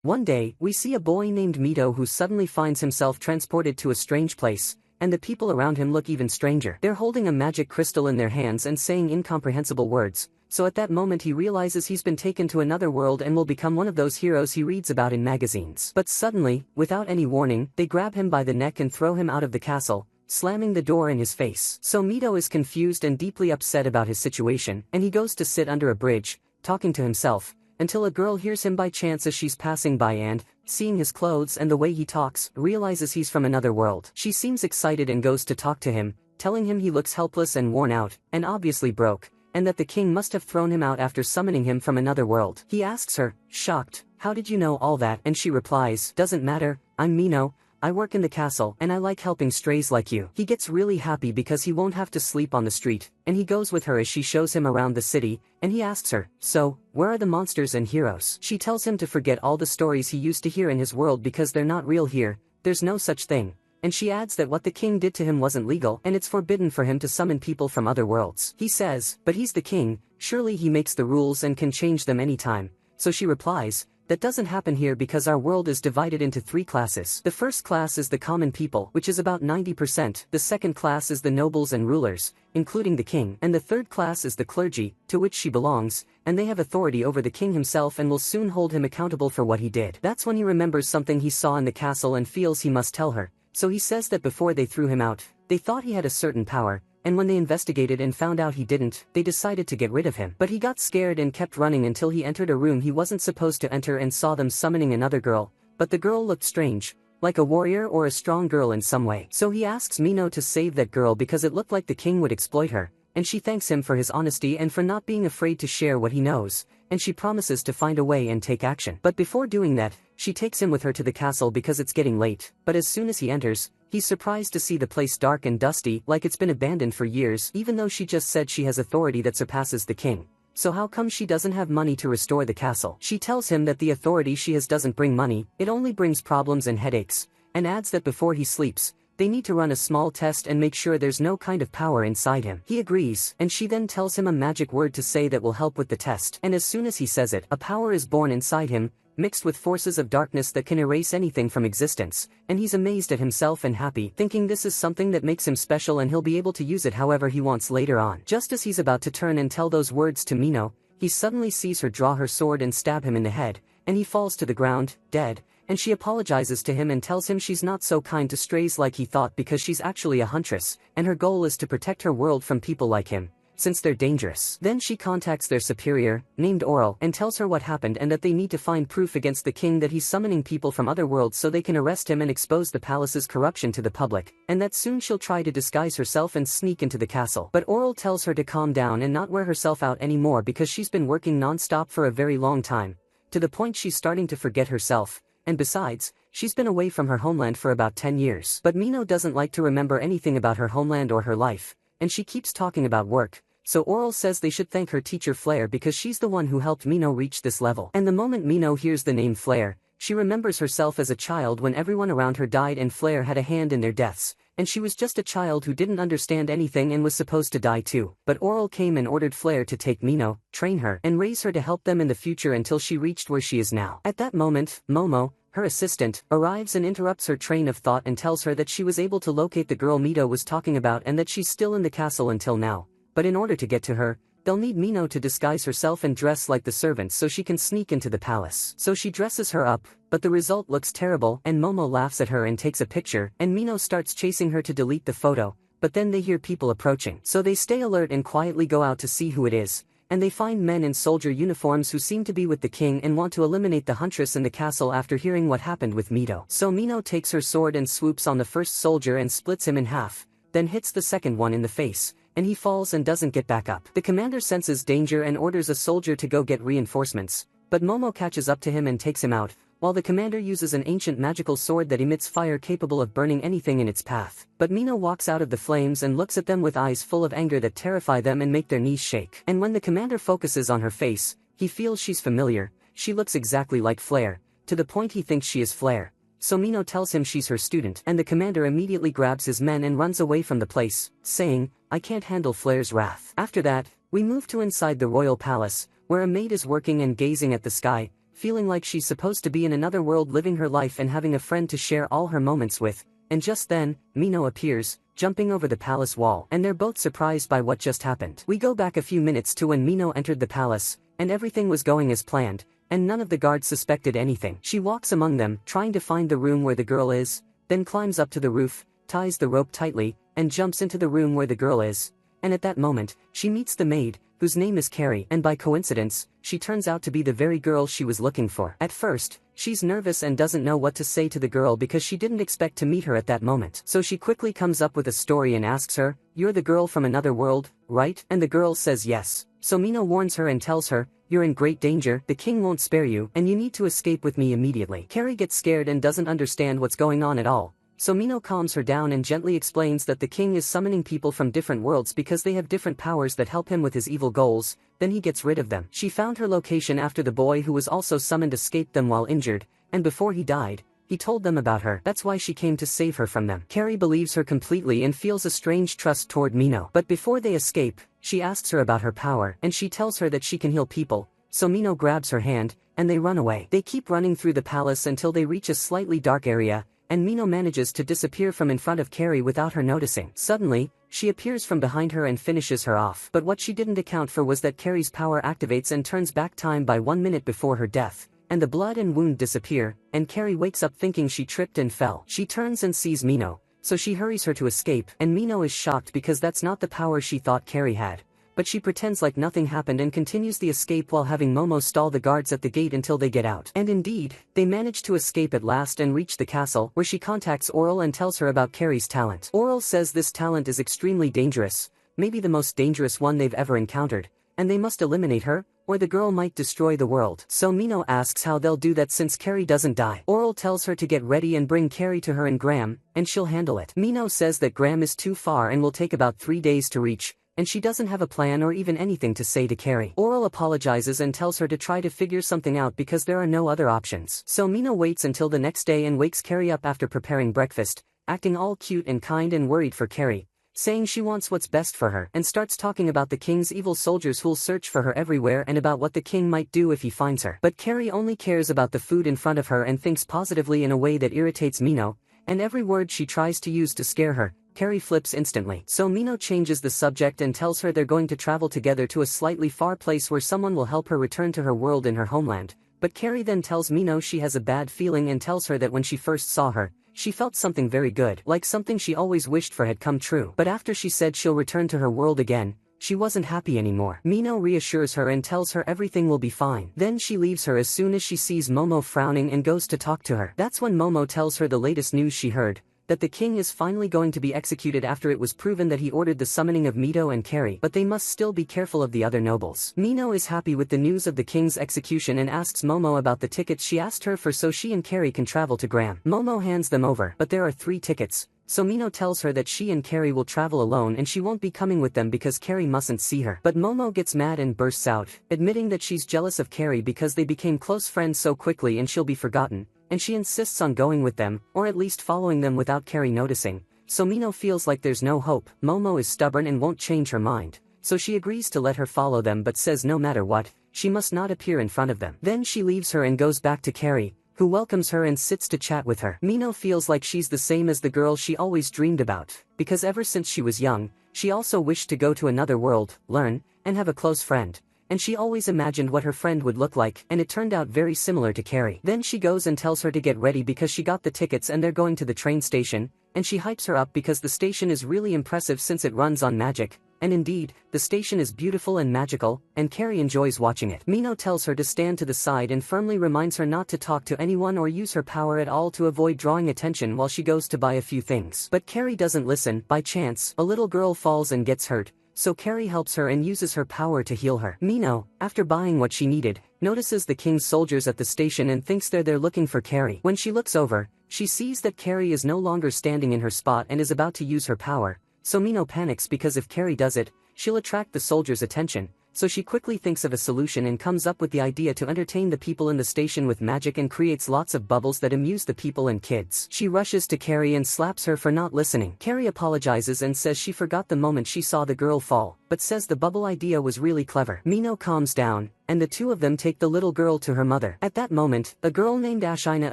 One day, we see a boy named Mito who suddenly finds himself transported to a strange place, and the people around him look even stranger. They're holding a magic crystal in their hands and saying incomprehensible words, so at that moment he realizes he's been taken to another world and will become one of those heroes he reads about in magazines. But suddenly, without any warning, they grab him by the neck and throw him out of the castle, slamming the door in his face. So Mito is confused and deeply upset about his situation, and he goes to sit under a bridge, talking to himself, until a girl hears him by chance as she's passing by and, seeing his clothes and the way he talks, realizes he's from another world. She seems excited and goes to talk to him, telling him he looks helpless and worn out, and obviously broke, and that the king must have thrown him out after summoning him from another world. He asks her, shocked, "How did you know all that?" And she replies, "Doesn't matter, I'm Mino. I work in the castle and I like helping strays like you." He gets really happy because he won't have to sleep on the street, and he goes with her as she shows him around the city, and he asks her, "So, where are the monsters and heroes?" She tells him to forget all the stories he used to hear in his world because they're not real here, there's no such thing, and she adds that what the king did to him wasn't legal and it's forbidden for him to summon people from other worlds. He says, "But he's the king, surely he makes the rules and can change them anytime." So she replies, "That doesn't happen here because our world is divided into 3 classes. The first class is the common people, which is about 90%, the second class is the nobles and rulers, including the king, and the third class is the clergy, to which she belongs, and they have authority over the king himself and will soon hold him accountable for what he did." That's when he remembers something he saw in the castle and feels he must tell her, so he says that before they threw him out, they thought he had a certain power, and when they investigated and found out he didn't, they decided to get rid of him. But he got scared and kept running until he entered a room he wasn't supposed to enter and saw them summoning another girl, but the girl looked strange, like a warrior or a strong girl in some way. So he asks Mino to save that girl because it looked like the king would exploit her, and she thanks him for his honesty and for not being afraid to share what he knows, and she promises to find a way and take action. But before doing that, she takes him with her to the castle because it's getting late, but as soon as he enters, he's surprised to see the place dark and dusty like it's been abandoned for years even though she just said she has authority that surpasses the king. So how come she doesn't have money to restore the castle? She tells him that the authority she has doesn't bring money, it only brings problems and headaches, and adds that before he sleeps, they need to run a small test and make sure there's no kind of power inside him. He agrees, and she then tells him a magic word to say that will help with the test, and as soon as he says it, a power is born inside him, mixed with forces of darkness that can erase anything from existence, and he's amazed at himself and happy, thinking this is something that makes him special and he'll be able to use it however he wants later on. Just as he's about to turn and tell those words to Mino, he suddenly sees her draw her sword and stab him in the head, and he falls to the ground, dead, and she apologizes to him and tells him she's not so kind to strays like he thought because she's actually a huntress, and her goal is to protect her world from people like him, since they're dangerous. Then she contacts their superior, named Oral, and tells her what happened and that they need to find proof against the king that he's summoning people from other worlds so they can arrest him and expose the palace's corruption to the public, and that soon she'll try to disguise herself and sneak into the castle. But Oral tells her to calm down and not wear herself out anymore because she's been working non-stop for a very long time, to the point she's starting to forget herself, and besides, she's been away from her homeland for about 10 years. But Mino doesn't like to remember anything about her homeland or her life, and she keeps talking about work. So Oral says they should thank her teacher Flare because she's the one who helped Mino reach this level. And the moment Mino hears the name Flare, she remembers herself as a child when everyone around her died and Flare had a hand in their deaths, and she was just a child who didn't understand anything and was supposed to die too. But Oral came and ordered Flare to take Mino, train her, and raise her to help them in the future until she reached where she is now. At that moment, Momo, her assistant, arrives and interrupts her train of thought and tells her that she was able to locate the girl Mito was talking about and that she's still in the castle until now. But in order to get to her, they'll need Mino to disguise herself and dress like the servants so she can sneak into the palace. So she dresses her up, but the result looks terrible and Momo laughs at her and takes a picture, and Mino starts chasing her to delete the photo, but then they hear people approaching. So they stay alert and quietly go out to see who it is, and they find men in soldier uniforms who seem to be with the king and want to eliminate the huntress in the castle after hearing what happened with Mito. So Mino takes her sword and swoops on the first soldier and splits him in half, then hits the second one in the face, and he falls and doesn't get back up. The commander senses danger and orders a soldier to go get reinforcements, but Momo catches up to him and takes him out, while the commander uses an ancient magical sword that emits fire capable of burning anything in its path. But Mino walks out of the flames and looks at them with eyes full of anger that terrify them and make their knees shake. And when the commander focuses on her face, he feels she's familiar. She looks exactly like Flare, to the point he thinks she is Flare. So Mino tells him she's her student, and the commander immediately grabs his men and runs away from the place, saying, "I can't handle Flare's wrath." After that, we move to inside the royal palace, where a maid is working and gazing at the sky, feeling like she's supposed to be in another world living her life and having a friend to share all her moments with, and just then, Mino appears, jumping over the palace wall, and they're both surprised by what just happened. We go back a few minutes to when Mino entered the palace, and everything was going as planned, and none of the guards suspected anything. She walks among them, trying to find the room where the girl is, then climbs up to the roof, ties the rope tightly, and jumps into the room where the girl is. And at that moment, she meets the maid, whose name is Carrie, and by coincidence, she turns out to be the very girl she was looking for. At first, she's nervous and doesn't know what to say to the girl because she didn't expect to meet her at that moment. So she quickly comes up with a story and asks her, "You're the girl from another world, right?" And the girl says yes. So Mino warns her and tells her, "You're in great danger, the king won't spare you, and you need to escape with me immediately." Carrie gets scared and doesn't understand what's going on at all. So Mino calms her down and gently explains that the king is summoning people from different worlds because they have different powers that help him with his evil goals, then he gets rid of them. She found her location after the boy who was also summoned escaped them while injured, and before he died, he told them about her. That's why she came to save her from them. Carrie believes her completely and feels a strange trust toward Mino. But before they escape, she asks her about her power, and she tells her that she can heal people, so Mino grabs her hand, and they run away. They keep running through the palace until they reach a slightly dark area, and Mino manages to disappear from in front of Carrie without her noticing. Suddenly, she appears from behind her and finishes her off. But what she didn't account for was that Carrie's power activates and turns back time by 1 minute before her death, and the blood and wound disappear, and Carrie wakes up thinking she tripped and fell. She turns and sees Mino, so she hurries her to escape, and Mino is shocked because that's not the power she thought Carrie had. But she pretends like nothing happened and continues the escape while having Momo stall the guards at the gate until they get out. And indeed, they manage to escape at last and reach the castle, where she contacts Oral and tells her about Carrie's talent. Oral says this talent is extremely dangerous, maybe the most dangerous one they've ever encountered, and they must eliminate her, or the girl might destroy the world. So Mino asks how they'll do that since Carrie doesn't die. Oral tells her to get ready and bring Carrie to her in Graham, and she'll handle it. Mino says that Graham is too far and will take about 3 days to reach, and she doesn't have a plan or even anything to say to Carrie. Oral apologizes and tells her to try to figure something out because there are no other options. So Mino waits until the next day and wakes Carrie up after preparing breakfast, acting all cute and kind and worried for Carrie, saying she wants what's best for her, and starts talking about the king's evil soldiers who'll search for her everywhere and about what the king might do if he finds her. But Carrie only cares about the food in front of her and thinks positively in a way that irritates Mino, and every word she tries to use to scare her, Carrie flips instantly. So Mino changes the subject and tells her they're going to travel together to a slightly far place where someone will help her return to her world in her homeland. But Carrie then tells Mino she has a bad feeling and tells her that when she first saw her, she felt something very good, like something she always wished for had come true. But after she said she'll return to her world again, she wasn't happy anymore. Mino reassures her and tells her everything will be fine. Then she leaves her as soon as she sees Momo frowning and goes to talk to her. That's when Momo tells her the latest news she heard, that the king is finally going to be executed after it was proven that he ordered the summoning of Mito and Carrie, but they must still be careful of the other nobles. Mino is happy with the news of the king's execution and asks Momo about the tickets she asked her for so she and Carrie can travel to Graham. Momo hands them over, but there are 3 tickets, so Mino tells her that she and Carrie will travel alone and she won't be coming with them because Carrie mustn't see her. But Momo gets mad and bursts out, admitting that she's jealous of Carrie because they became close friends so quickly and she'll be forgotten, and she insists on going with them, or at least following them without Carrie noticing. So Mino feels like there's no hope. Momo is stubborn and won't change her mind, so she agrees to let her follow them but says no matter what, she must not appear in front of them. Then she leaves her and goes back to Carrie, who welcomes her and sits to chat with her. Mino feels like she's the same as the girl she always dreamed about, because ever since she was young, she also wished to go to another world, learn, and have a close friend. And she always imagined what her friend would look like, and it turned out very similar to Carrie. Then she goes and tells her to get ready because she got the tickets and they're going to the train station, and she hypes her up because the station is really impressive since it runs on magic, and indeed, the station is beautiful and magical, and Carrie enjoys watching it. Mino tells her to stand to the side and firmly reminds her not to talk to anyone or use her power at all to avoid drawing attention while she goes to buy a few things. But Carrie doesn't listen. By chance, a little girl falls and gets hurt, so Carrie helps her and uses her power to heal her. Mino, after buying what she needed, notices the king's soldiers at the station and thinks they're there looking for Carrie. When she looks over, she sees that Carrie is no longer standing in her spot and is about to use her power, so Mino panics because if Carrie does it, she'll attract the soldiers' attention, so she quickly thinks of a solution and comes up with the idea to entertain the people in the station with magic and creates lots of bubbles that amuse the people and kids. She rushes to Carrie and slaps her for not listening. Carrie apologizes and says she forgot the moment she saw the girl fall, but says the bubble idea was really clever. Mino calms down, and the two of them take the little girl to her mother. At that moment, a girl named Ashina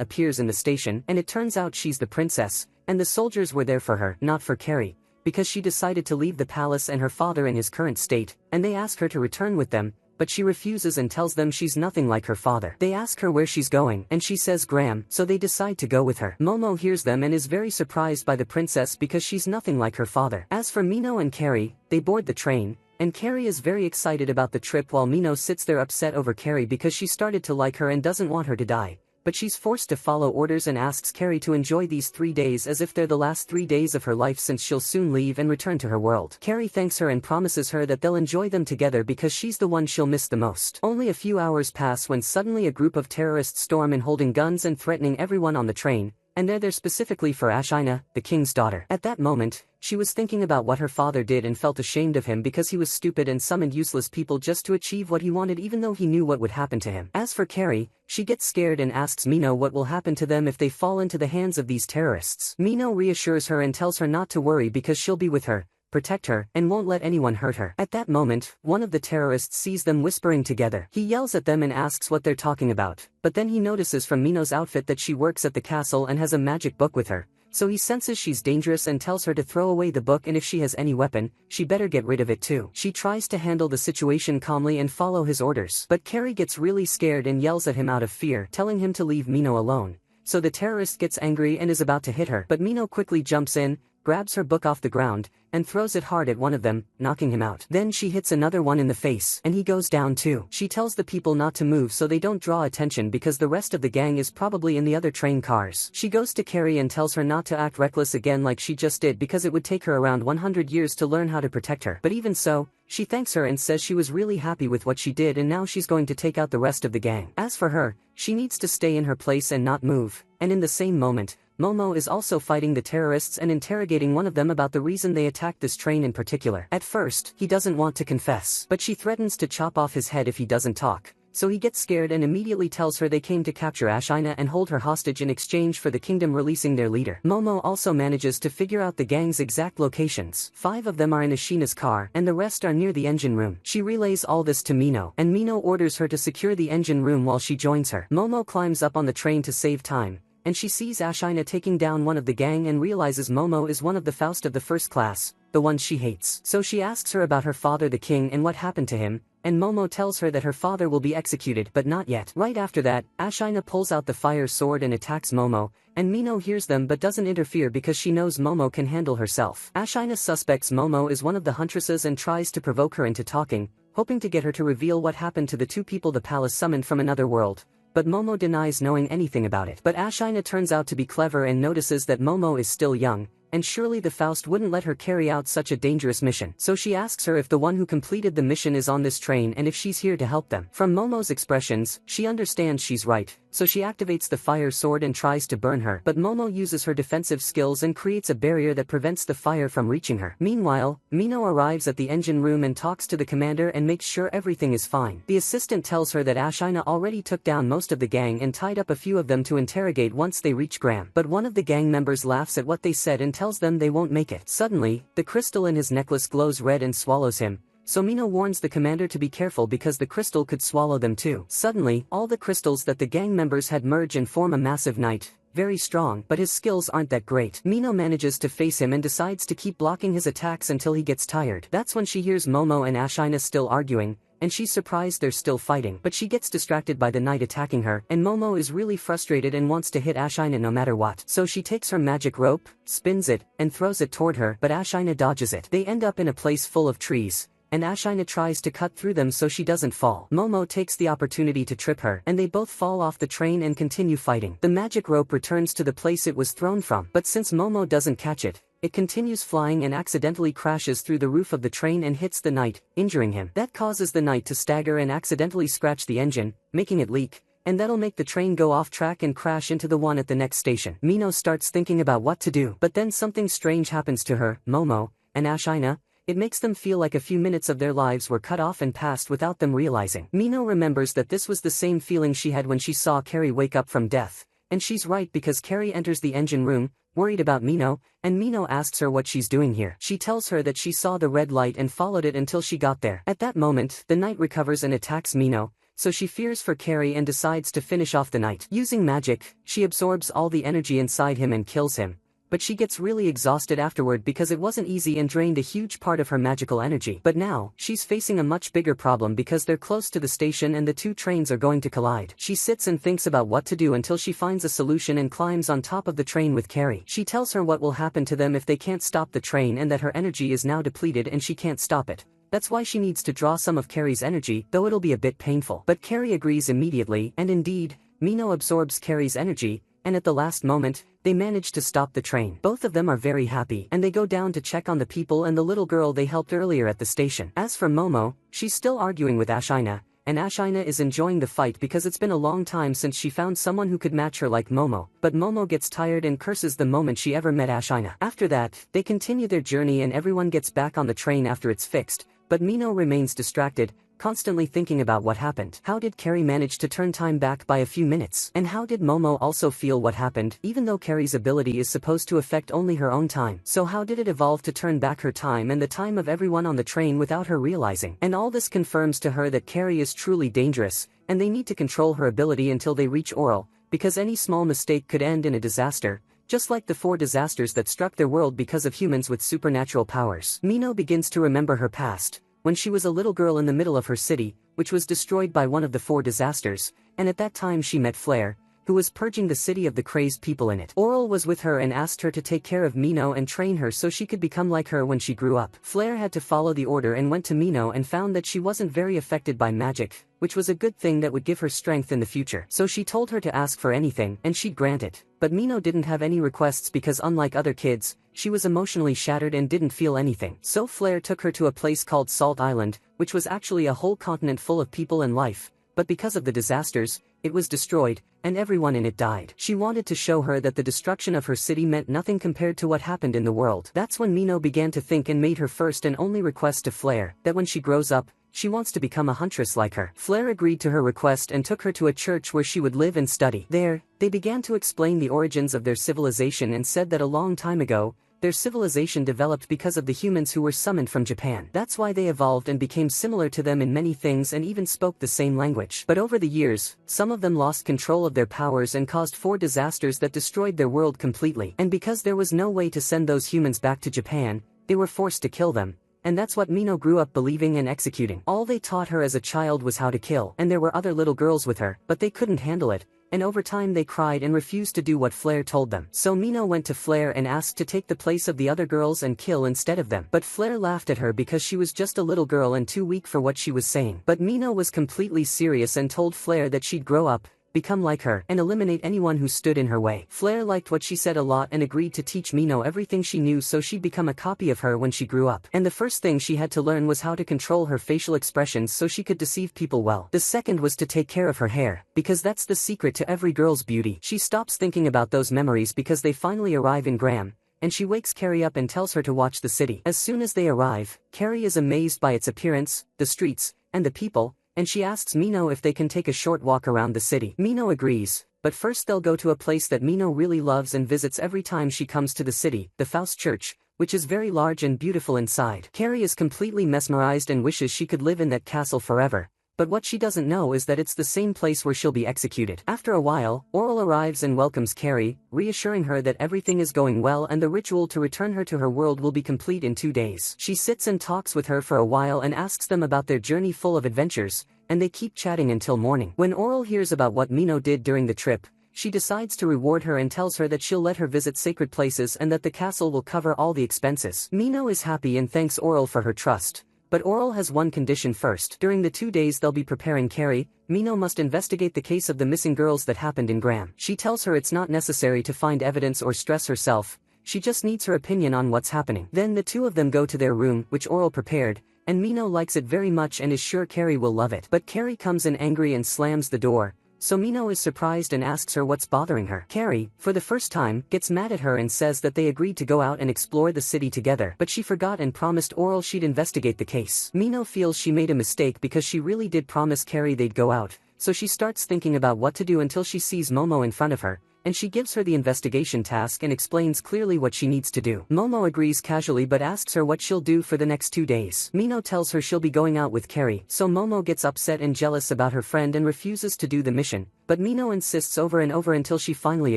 appears in the station, and it turns out she's the princess, and the soldiers were there for her, not for Carrie, because she decided to leave the palace and her father in his current state, and they ask her to return with them, but she refuses and tells them she's nothing like her father. They ask her where she's going, and she says Graham, so they decide to go with her. Momo hears them and is very surprised by the princess because she's nothing like her father. As for Mino and Carrie, they board the train, and Carrie is very excited about the trip while Mino sits there upset over Carrie because she started to like her and doesn't want her to die. But she's forced to follow orders and asks Carrie to enjoy these 3 days as if they're the last 3 days of her life since she'll soon leave and return to her world. Carrie thanks her and promises her that they'll enjoy them together because she's the one she'll miss the most. Only a few hours pass when suddenly a group of terrorists storm in holding guns and threatening everyone on the train, and they're there specifically for Ashina, the king's daughter. At that moment, she was thinking about what her father did and felt ashamed of him because he was stupid and summoned useless people just to achieve what he wanted even though he knew what would happen to him. As for Carrie, she gets scared and asks Mino what will happen to them if they fall into the hands of these terrorists. Mino reassures her and tells her not to worry because she'll be with her, protect her, and won't let anyone hurt her. At that moment, one of the terrorists sees them whispering together. He yells at them and asks what they're talking about, but then he notices from Mino's outfit that she works at the castle and has a magic book with her, so he senses she's dangerous and tells her to throw away the book and if she has any weapon, she better get rid of it too. She tries to handle the situation calmly and follow his orders, but Carrie gets really scared and yells at him out of fear, telling him to leave Mino alone. So the terrorist gets angry and is about to hit her, but Mino quickly jumps in, grabs her book off the ground, and throws it hard at one of them, knocking him out. Then she hits another one in the face, and he goes down too. She tells the people not to move so they don't draw attention because the rest of the gang is probably in the other train cars. She goes to Carrie and tells her not to act reckless again like she just did because it would take her around 100 years to learn how to protect her. But even so, she thanks her and says she was really happy with what she did and now she's going to take out the rest of the gang. As for her, she needs to stay in her place and not move, and in the same moment, Momo is also fighting the terrorists and interrogating one of them about the reason they attacked this train in particular. At first, he doesn't want to confess, but she threatens to chop off his head if he doesn't talk. So he gets scared and immediately tells her they came to capture Ashina and hold her hostage in exchange for the kingdom releasing their leader. Momo also manages to figure out the gang's exact locations. 5 of them are in Ashina's car, and the rest are near the engine room. She relays all this to Mino, and Mino orders her to secure the engine room while she joins her. Momo climbs up on the train to save time, and she sees Ashina taking down one of the gang and realizes Momo is one of the Faust of the first class, the ones she hates. So she asks her about her father the king and what happened to him, and Momo tells her that her father will be executed but not yet. Right after that, Ashina pulls out the fire sword and attacks Momo, and Mino hears them but doesn't interfere because she knows Momo can handle herself. Ashina suspects Momo is one of the huntresses and tries to provoke her into talking, hoping to get her to reveal what happened to the 2 people the palace summoned from another world. But Momo denies knowing anything about it. But Ashina turns out to be clever and notices that Momo is still young, and surely the Faust wouldn't let her carry out such a dangerous mission. So she asks her if the one who completed the mission is on this train and if she's here to help them. From Momo's expressions, she understands she's right, so she activates the fire sword and tries to burn her. But Momo uses her defensive skills and creates a barrier that prevents the fire from reaching her. Meanwhile, Mino arrives at the engine room and talks to the commander and makes sure everything is fine. The assistant tells her that Ashina already took down most of the gang and tied up a few of them to interrogate once they reach Graham. But one of the gang members laughs at what they said and tells them they won't make it. Suddenly, the crystal in his necklace glows red and swallows him, so Mino warns the commander to be careful because the crystal could swallow them too. Suddenly, all the crystals that the gang members had merge and form a massive knight, very strong, but his skills aren't that great. Mino manages to face him and decides to keep blocking his attacks until he gets tired. That's when she hears Momo and Ashina still arguing, and she's surprised they're still fighting. But she gets distracted by the knight attacking her, and Momo is really frustrated and wants to hit Ashina no matter what. So she takes her magic rope, spins it, and throws it toward her, but Ashina dodges it. They end up in a place full of trees, and Ashina tries to cut through them so she doesn't fall. Momo takes the opportunity to trip her, and they both fall off the train and continue fighting. The magic rope returns to the place it was thrown from, but since Momo doesn't catch it, it continues flying and accidentally crashes through the roof of the train and hits the knight, injuring him. That causes the knight to stagger and accidentally scratch the engine, making it leak, and that'll make the train go off track and crash into the one at the next station. Mino starts thinking about what to do, but then something strange happens to her, Momo, and Ashina. It makes them feel like a few minutes of their lives were cut off and passed without them realizing. Mino remembers that this was the same feeling she had when she saw Carrie wake up from death. And she's right because Carrie enters the engine room, worried about Mino, and Mino asks her what she's doing here. She tells her that she saw the red light and followed it until she got there. At that moment, the knight recovers and attacks Mino, so she fears for Carrie and decides to finish off the knight. Using magic, she absorbs all the energy inside him and kills him. But she gets really exhausted afterward because it wasn't easy and drained a huge part of her magical energy. But now, she's facing a much bigger problem because they're close to the station and the two trains are going to collide. She sits and thinks about what to do until she finds a solution and climbs on top of the train with Carrie. She tells her what will happen to them if they can't stop the train and that her energy is now depleted and she can't stop it. That's why she needs to draw some of Carrie's energy, though it'll be a bit painful. But Carrie agrees immediately, and indeed, Mino absorbs Carrie's energy, and at the last moment, they manage to stop the train. Both of them are very happy, and they go down to check on the people and the little girl they helped earlier at the station. As for Momo, she's still arguing with Ashina, and Ashina is enjoying the fight because it's been a long time since she found someone who could match her like Momo. But Momo gets tired and curses the moment she ever met Ashina. After that, they continue their journey and everyone gets back on the train after it's fixed. But Mino remains distracted, constantly thinking about what happened. How did Carrie manage to turn time back by a few minutes? And how did Momo also feel what happened, even though Carrie's ability is supposed to affect only her own time? So how did it evolve to turn back her time and the time of everyone on the train without her realizing? And all this confirms to her that Carrie is truly dangerous, and they need to control her ability until they reach Oral, because any small mistake could end in a disaster. Just like the 4 disasters that struck their world because of humans with supernatural powers. Mino begins to remember her past, when she was a little girl in the middle of her city, which was destroyed by one of the 4 disasters, and at that time she met Flare, who was purging the city of the crazed people in it. Oral was with her and asked her to take care of Mino and train her so she could become like her when she grew up. Flare had to follow the order and went to Mino and found that she wasn't very affected by magic, which was a good thing that would give her strength in the future. So she told her to ask for anything, and she'd grant it. But Mino didn't have any requests because unlike other kids, she was emotionally shattered and didn't feel anything. So Flare took her to a place called Salt Island, which was actually a whole continent full of people and life, but because of the disasters, it was destroyed, and everyone in it died. She wanted to show her that the destruction of her city meant nothing compared to what happened in the world. That's when Mino began to think and made her first and only request to Flare, that when she grows up, she wants to become a huntress like her. Flare agreed to her request and took her to a church where she would live and study. There, they began to explain the origins of their civilization and said that a long time ago, their civilization developed because of the humans who were summoned from Japan. That's why they evolved and became similar to them in many things and even spoke the same language. But over the years, some of them lost control of their powers and caused 4 disasters that destroyed their world completely. And because there was no way to send those humans back to Japan, they were forced to kill them. And that's what Mino grew up believing and executing. All they taught her as a child was how to kill. And there were other little girls with her, but they couldn't handle it. And over time they cried and refused to do what Flare told them. So Mino went to Flare and asked to take the place of the other girls and kill instead of them. But Flare laughed at her because she was just a little girl and too weak for what she was saying. But Mino was completely serious and told Flare that she'd grow up, become like her, and eliminate anyone who stood in her way. Flare liked what she said a lot and agreed to teach Mino everything she knew so she'd become a copy of her when she grew up. And the first thing she had to learn was how to control her facial expressions so she could deceive people well. The second was to take care of her hair, because that's the secret to every girl's beauty. She stops thinking about those memories because they finally arrive in Graham, and she wakes Carrie up and tells her to watch the city. As soon as they arrive, Carrie is amazed by its appearance, the streets, and the people, and she asks Mino if they can take a short walk around the city. Mino agrees, but first they'll go to a place that Mino really loves and visits every time she comes to the city, the Faust Church, which is very large and beautiful inside. Carrie is completely mesmerized and wishes she could live in that castle forever. But what she doesn't know is that it's the same place where she'll be executed. After a while, Oral arrives and welcomes Carrie, reassuring her that everything is going well and the ritual to return her to her world will be complete in 2 days. She sits and talks with her for a while and asks them about their journey full of adventures, and they keep chatting until morning. When Oral hears about what Mino did during the trip, she decides to reward her and tells her that she'll let her visit sacred places and that the castle will cover all the expenses. Mino is happy and thanks Oral for her trust. But Oral has one condition first. During the 2 days they'll be preparing Carrie, Mino must investigate the case of the missing girls that happened in Graham. She tells her it's not necessary to find evidence or stress herself, she just needs her opinion on what's happening. Then the 2 of them go to their room, which Oral prepared, and Mino likes it very much and is sure Carrie will love it. But Carrie comes in angry and slams the door, so Mino is surprised and asks her what's bothering her. Carrie, for the first time, gets mad at her and says that they agreed to go out and explore the city together, but she forgot and promised Oral she'd investigate the case. Mino feels she made a mistake because she really did promise Carrie they'd go out, so she starts thinking about what to do until she sees Momo in front of her, and she gives her the investigation task and explains clearly what she needs to do. Momo agrees casually but asks her what she'll do for the next 2 days. Mino tells her she'll be going out with Carrie, so Momo gets upset and jealous about her friend and refuses to do the mission, but Mino insists over and over until she finally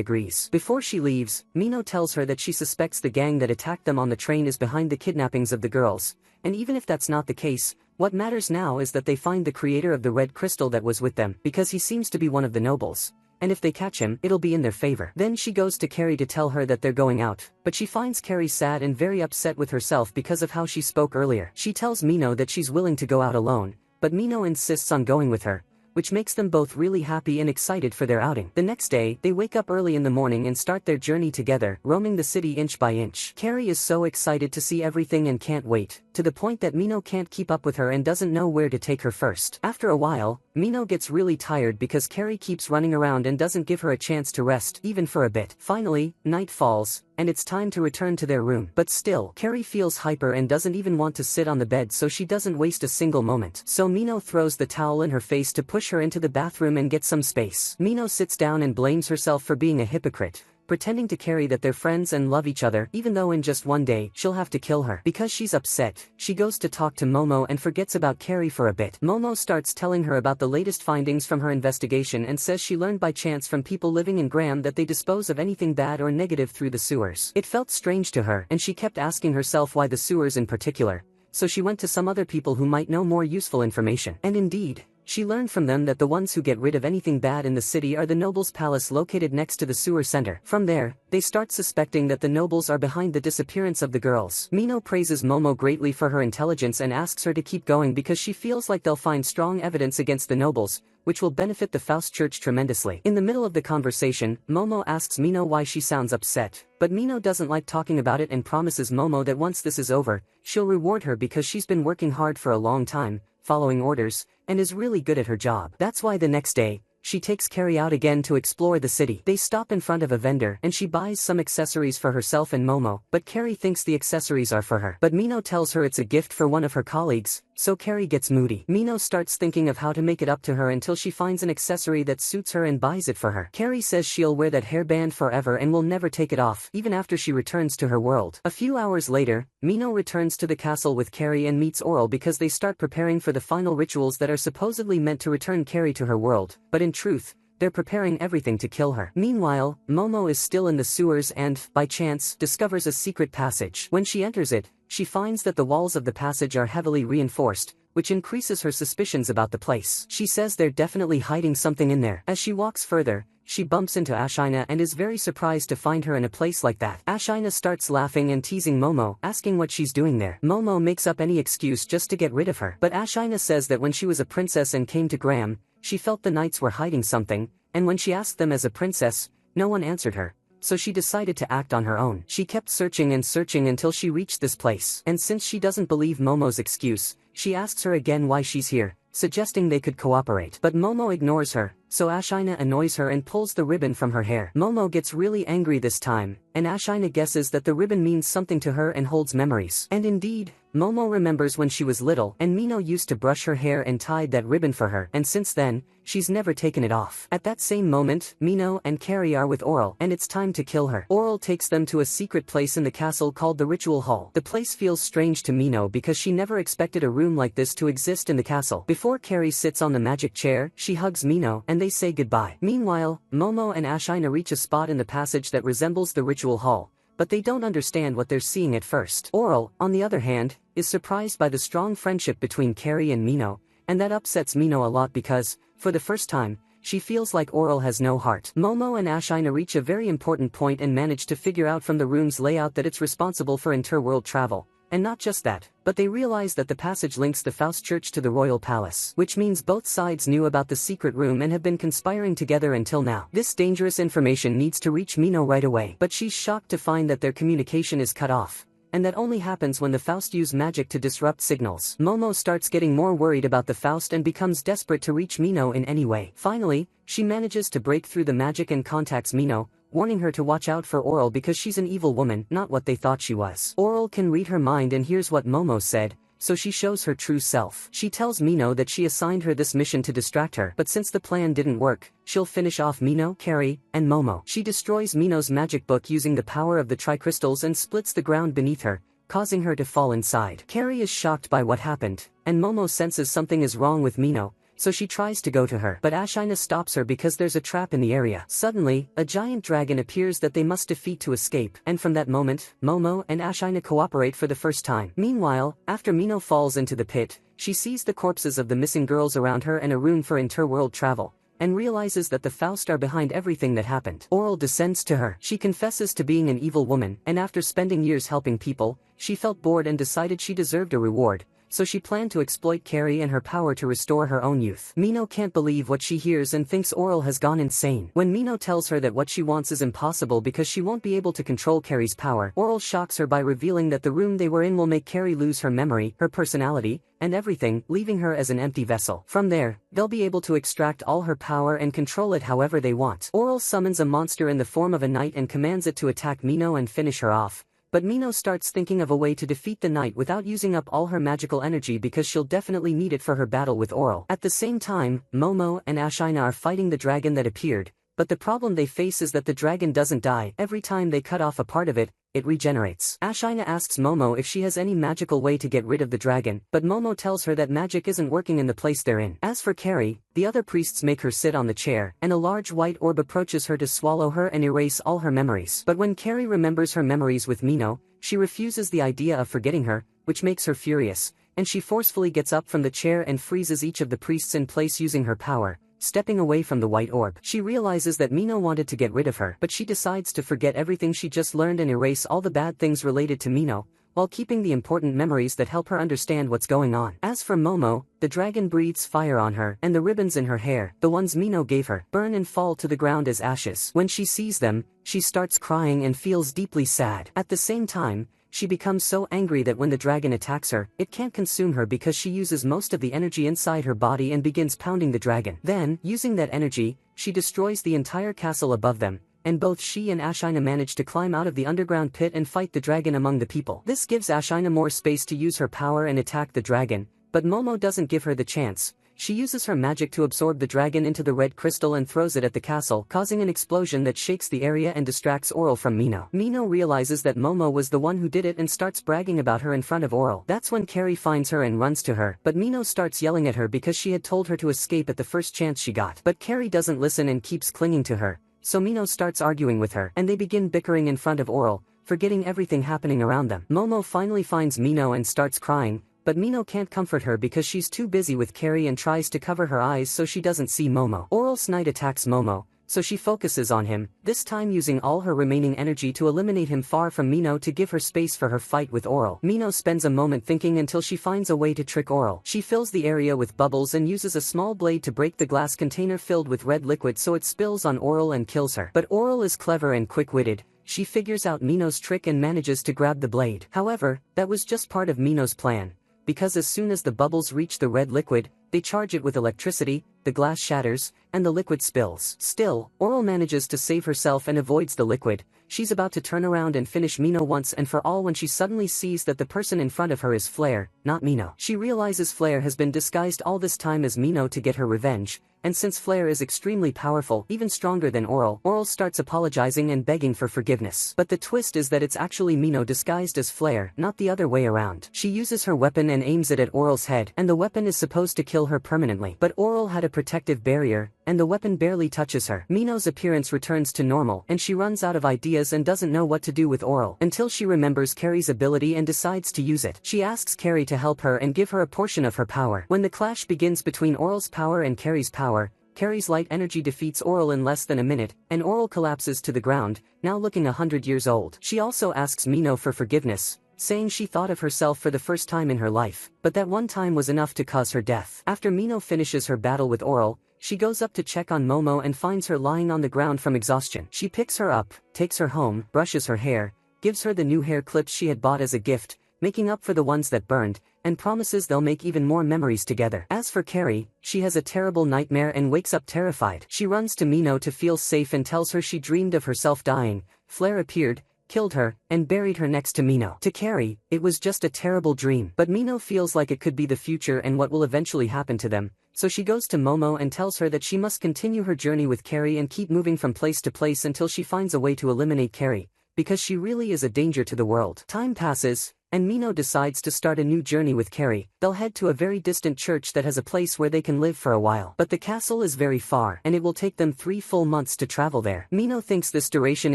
agrees. Before she leaves, Mino tells her that she suspects the gang that attacked them on the train is behind the kidnappings of the girls, and even if that's not the case, what matters now is that they find the creator of the red crystal that was with them, because he seems to be one of the nobles. And if they catch him, it'll be in their favor. Then she goes to Carrie to tell her that they're going out, but she finds Carrie sad and very upset with herself because of how she spoke earlier. She tells Mino that she's willing to go out alone, but Mino insists on going with her, which makes them both really happy and excited for their outing. The next day, they wake up early in the morning and start their journey together, roaming the city inch by inch. Carrie is so excited to see everything and can't wait, to the point that Mino can't keep up with her and doesn't know where to take her first. After a while, Mino gets really tired because Carrie keeps running around and doesn't give her a chance to rest, even for a bit. Finally, night falls, and it's time to return to their room. But still, Carrie feels hyper and doesn't even want to sit on the bed, so she doesn't waste a single moment. So Mino throws the towel in her face to push her into the bathroom and get some space. Mino sits down and blames herself for being a hypocrite, pretending to Carrie that they're friends and love each other, even though in just one day, she'll have to kill her. Because she's upset, she goes to talk to Momo and forgets about Carrie for a bit. Momo starts telling her about the latest findings from her investigation and says she learned by chance from people living in Graham that they dispose of anything bad or negative through the sewers. It felt strange to her, and she kept asking herself why the sewers in particular, so she went to some other people who might know more useful information. And indeed, she learned from them that the ones who get rid of anything bad in the city are the nobles' palace located next to the sewer center. From there, they start suspecting that the nobles are behind the disappearance of the girls. Mino praises Momo greatly for her intelligence and asks her to keep going because she feels like they'll find strong evidence against the nobles, which will benefit the Faust Church tremendously. In the middle of the conversation, Momo asks Mino why she sounds upset, but Mino doesn't like talking about it and promises Momo that once this is over, she'll reward her because she's been working hard for a long time, following orders, and is really good at her job. That's why the next day, she takes Carrie out again to explore the city. They stop in front of a vendor and she buys some accessories for herself and Momo, but Carrie thinks the accessories are for her. But Mino tells her it's a gift for one of her colleagues, so Carrie gets moody. Mino starts thinking of how to make it up to her until she finds an accessory that suits her and buys it for her. Carrie says she'll wear that hairband forever and will never take it off, even after she returns to her world. A few hours later, Mino returns to the castle with Carrie and meets Oral because they start preparing for the final rituals that are supposedly meant to return Carrie to her world, but in truth, they're preparing everything to kill her. Meanwhile, Momo is still in the sewers and, by chance, discovers a secret passage. When she enters it, she finds that the walls of the passage are heavily reinforced, which increases her suspicions about the place. She says they're definitely hiding something in there. As she walks further, she bumps into Ashina and is very surprised to find her in a place like that. Ashina starts laughing and teasing Momo, asking what she's doing there. Momo makes up any excuse just to get rid of her. But Ashina says that when she was a princess and came to Graham, she felt the knights were hiding something, and when she asked them as a princess, no one answered her, so she decided to act on her own. She kept searching and searching until she reached this place, and since she doesn't believe Momo's excuse, she asks her again why she's here, suggesting they could cooperate. But Momo ignores her, so Ashina annoys her and pulls the ribbon from her hair. Momo gets really angry this time, and Ashina guesses that the ribbon means something to her and holds memories. And indeed, Momo remembers when she was little and Mino used to brush her hair and tied that ribbon for her, and since then, she's never taken it off. At that same moment, Mino and Carrie are with Oral, and it's time to kill her. Oral takes them to a secret place in the castle called the Ritual Hall. The place feels strange to Mino because she never expected a room like this to exist in the castle. Before Carrie sits on the magic chair, she hugs Mino, and they say goodbye. Meanwhile, Momo and Ashina reach a spot in the passage that resembles the Ritual Hall, but they don't understand what they're seeing at first. Oral, on the other hand, is surprised by the strong friendship between Carrie and Mino, and that upsets Mino a lot because, for the first time, she feels like Oral has no heart. Momo and Ashina reach a very important point and manage to figure out from the room's layout that it's responsible for interworld travel. And not just that, but they realize that the passage links the Faust Church to the royal palace, which means both sides knew about the secret room and have been conspiring together until now. This dangerous information needs to reach Mino right away, but she's shocked to find that their communication is cut off, and that only happens when the Faust use magic to disrupt signals. Momo starts getting more worried about the Faust and becomes desperate to reach Mino in any way. Finally, she manages to break through the magic and contacts Mino, warning her to watch out for Oral because she's an evil woman, not what they thought she was. Oral can read her mind and hears what Momo said, so she shows her true self. She tells Mino that she assigned her this mission to distract her, but since the plan didn't work, she'll finish off Mino, Carrie, and Momo. She destroys Mino's magic book using the power of the tricrystals and splits the ground beneath her, causing her to fall inside. Carrie is shocked by what happened, and Momo senses something is wrong with Mino, so she tries to go to her. But Ashina stops her because there's a trap in the area. Suddenly, a giant dragon appears that they must defeat to escape, and from that moment, Momo and Ashina cooperate for the first time. Meanwhile, after Mino falls into the pit, she sees the corpses of the missing girls around her and a rune for interworld travel, and realizes that the Faust are behind everything that happened. Oral descends to her. She confesses to being an evil woman, and after spending years helping people, she felt bored and decided she deserved a reward, so she planned to exploit Carrie and her power to restore her own youth. Mino can't believe what she hears and thinks Oral has gone insane. When Mino tells her that what she wants is impossible because she won't be able to control Carrie's power, Oral shocks her by revealing that the room they were in will make Carrie lose her memory, her personality, and everything, leaving her as an empty vessel. From there, they'll be able to extract all her power and control it however they want. Oral summons a monster in the form of a knight and commands it to attack Mino and finish her off. But Mino starts thinking of a way to defeat the knight without using up all her magical energy because she'll definitely need it for her battle with Oral. At the same time, Momo and Ashina are fighting the dragon that appeared, but the problem they face is that the dragon doesn't die. Every time they cut off a part of it, it regenerates. Ashina asks Momo if she has any magical way to get rid of the dragon, but Momo tells her that magic isn't working in the place they're in. As for Carrie, the other priests make her sit on the chair, and a large white orb approaches her to swallow her and erase all her memories. But when Carrie remembers her memories with Mino, she refuses the idea of forgetting her, which makes her furious, and she forcefully gets up from the chair and freezes each of the priests in place using her power, stepping away from the white orb. She realizes that Mino wanted to get rid of her, but she decides to forget everything she just learned and erase all the bad things related to Mino, while keeping the important memories that help her understand what's going on. As for Momo, the dragon breathes fire on her, and the ribbons in her hair, the ones Mino gave her, burn and fall to the ground as ashes. When she sees them, she starts crying and feels deeply sad. At the same time, she becomes so angry that when the dragon attacks her, it can't consume her because she uses most of the energy inside her body and begins pounding the dragon. Then, using that energy, she destroys the entire castle above them, and both she and Ashina manage to climb out of the underground pit and fight the dragon among the people. This gives Ashina more space to use her power and attack the dragon, but Momo doesn't give her the chance. She uses her magic to absorb the dragon into the red crystal and throws it at the castle, causing an explosion that shakes the area and distracts Oral from Mino. Mino realizes that Momo was the one who did it and starts bragging about her in front of Oral. That's when Carrie finds her and runs to her, but Mino starts yelling at her because she had told her to escape at the first chance she got. But Carrie doesn't listen and keeps clinging to her, so Mino starts arguing with her, and they begin bickering in front of Oral, forgetting everything happening around them. Momo finally finds Mino and starts crying, but Mino can't comfort her because she's too busy with Carrie and tries to cover her eyes so she doesn't see Momo. Oral's knight attacks Momo, so she focuses on him, this time using all her remaining energy to eliminate him far from Mino to give her space for her fight with Oral. Mino spends a moment thinking until she finds a way to trick Oral. She fills the area with bubbles and uses a small blade to break the glass container filled with red liquid so it spills on Oral and kills her. But Oral is clever and quick-witted. She figures out Mino's trick and manages to grab the blade. However, that was just part of Mino's plan, because as soon as the bubbles reach the red liquid, they charge it with electricity, the glass shatters, and the liquid spills. Still, Oral manages to save herself and avoids the liquid. She's about to turn around and finish Mino once and for all when she suddenly sees that the person in front of her is Flare, not Mino. She realizes Flare has been disguised all this time as Mino to get her revenge, and since Flare is extremely powerful, even stronger than Oral, Oral starts apologizing and begging for forgiveness. But the twist is that it's actually Mino disguised as Flare, not the other way around. She uses her weapon and aims it at Oral's head, and the weapon is supposed to kill her permanently. But Oral had a protective barrier, and the weapon barely touches her. Mino's appearance returns to normal, and she runs out of ideas and doesn't know what to do with Oral, until she remembers Carrie's ability and decides to use it. She asks Carrie to help her and give her a portion of her power. When the clash begins between Oral's power and Carrie's power, Carrie's light energy defeats Oral in less than a minute, and Oral collapses to the ground, now looking 100 years old. She also asks Mino for forgiveness, saying she thought of herself for the first time in her life, but that one time was enough to cause her death. After Mino finishes her battle with Oral, she goes up to check on Momo and finds her lying on the ground from exhaustion. She picks her up, takes her home, brushes her hair, gives her the new hair clips she had bought as a gift, making up for the ones that burned, and promises they'll make even more memories together. As for Carrie, she has a terrible nightmare and wakes up terrified. She runs to Mino to feel safe and tells her she dreamed of herself dying. Flare appeared, killed her, and buried her next to Mino. To Carrie, it was just a terrible dream. But Mino feels like it could be the future and what will eventually happen to them, so she goes to Momo and tells her that she must continue her journey with Carrie and keep moving from place to place until she finds a way to eliminate Carrie, because she really is a danger to the world. Time passes, and Mino decides to start a new journey with Carrie. They'll head to a very distant church that has a place where they can live for a while. But the castle is very far, and it will take them 3 full months to travel there. Mino thinks this duration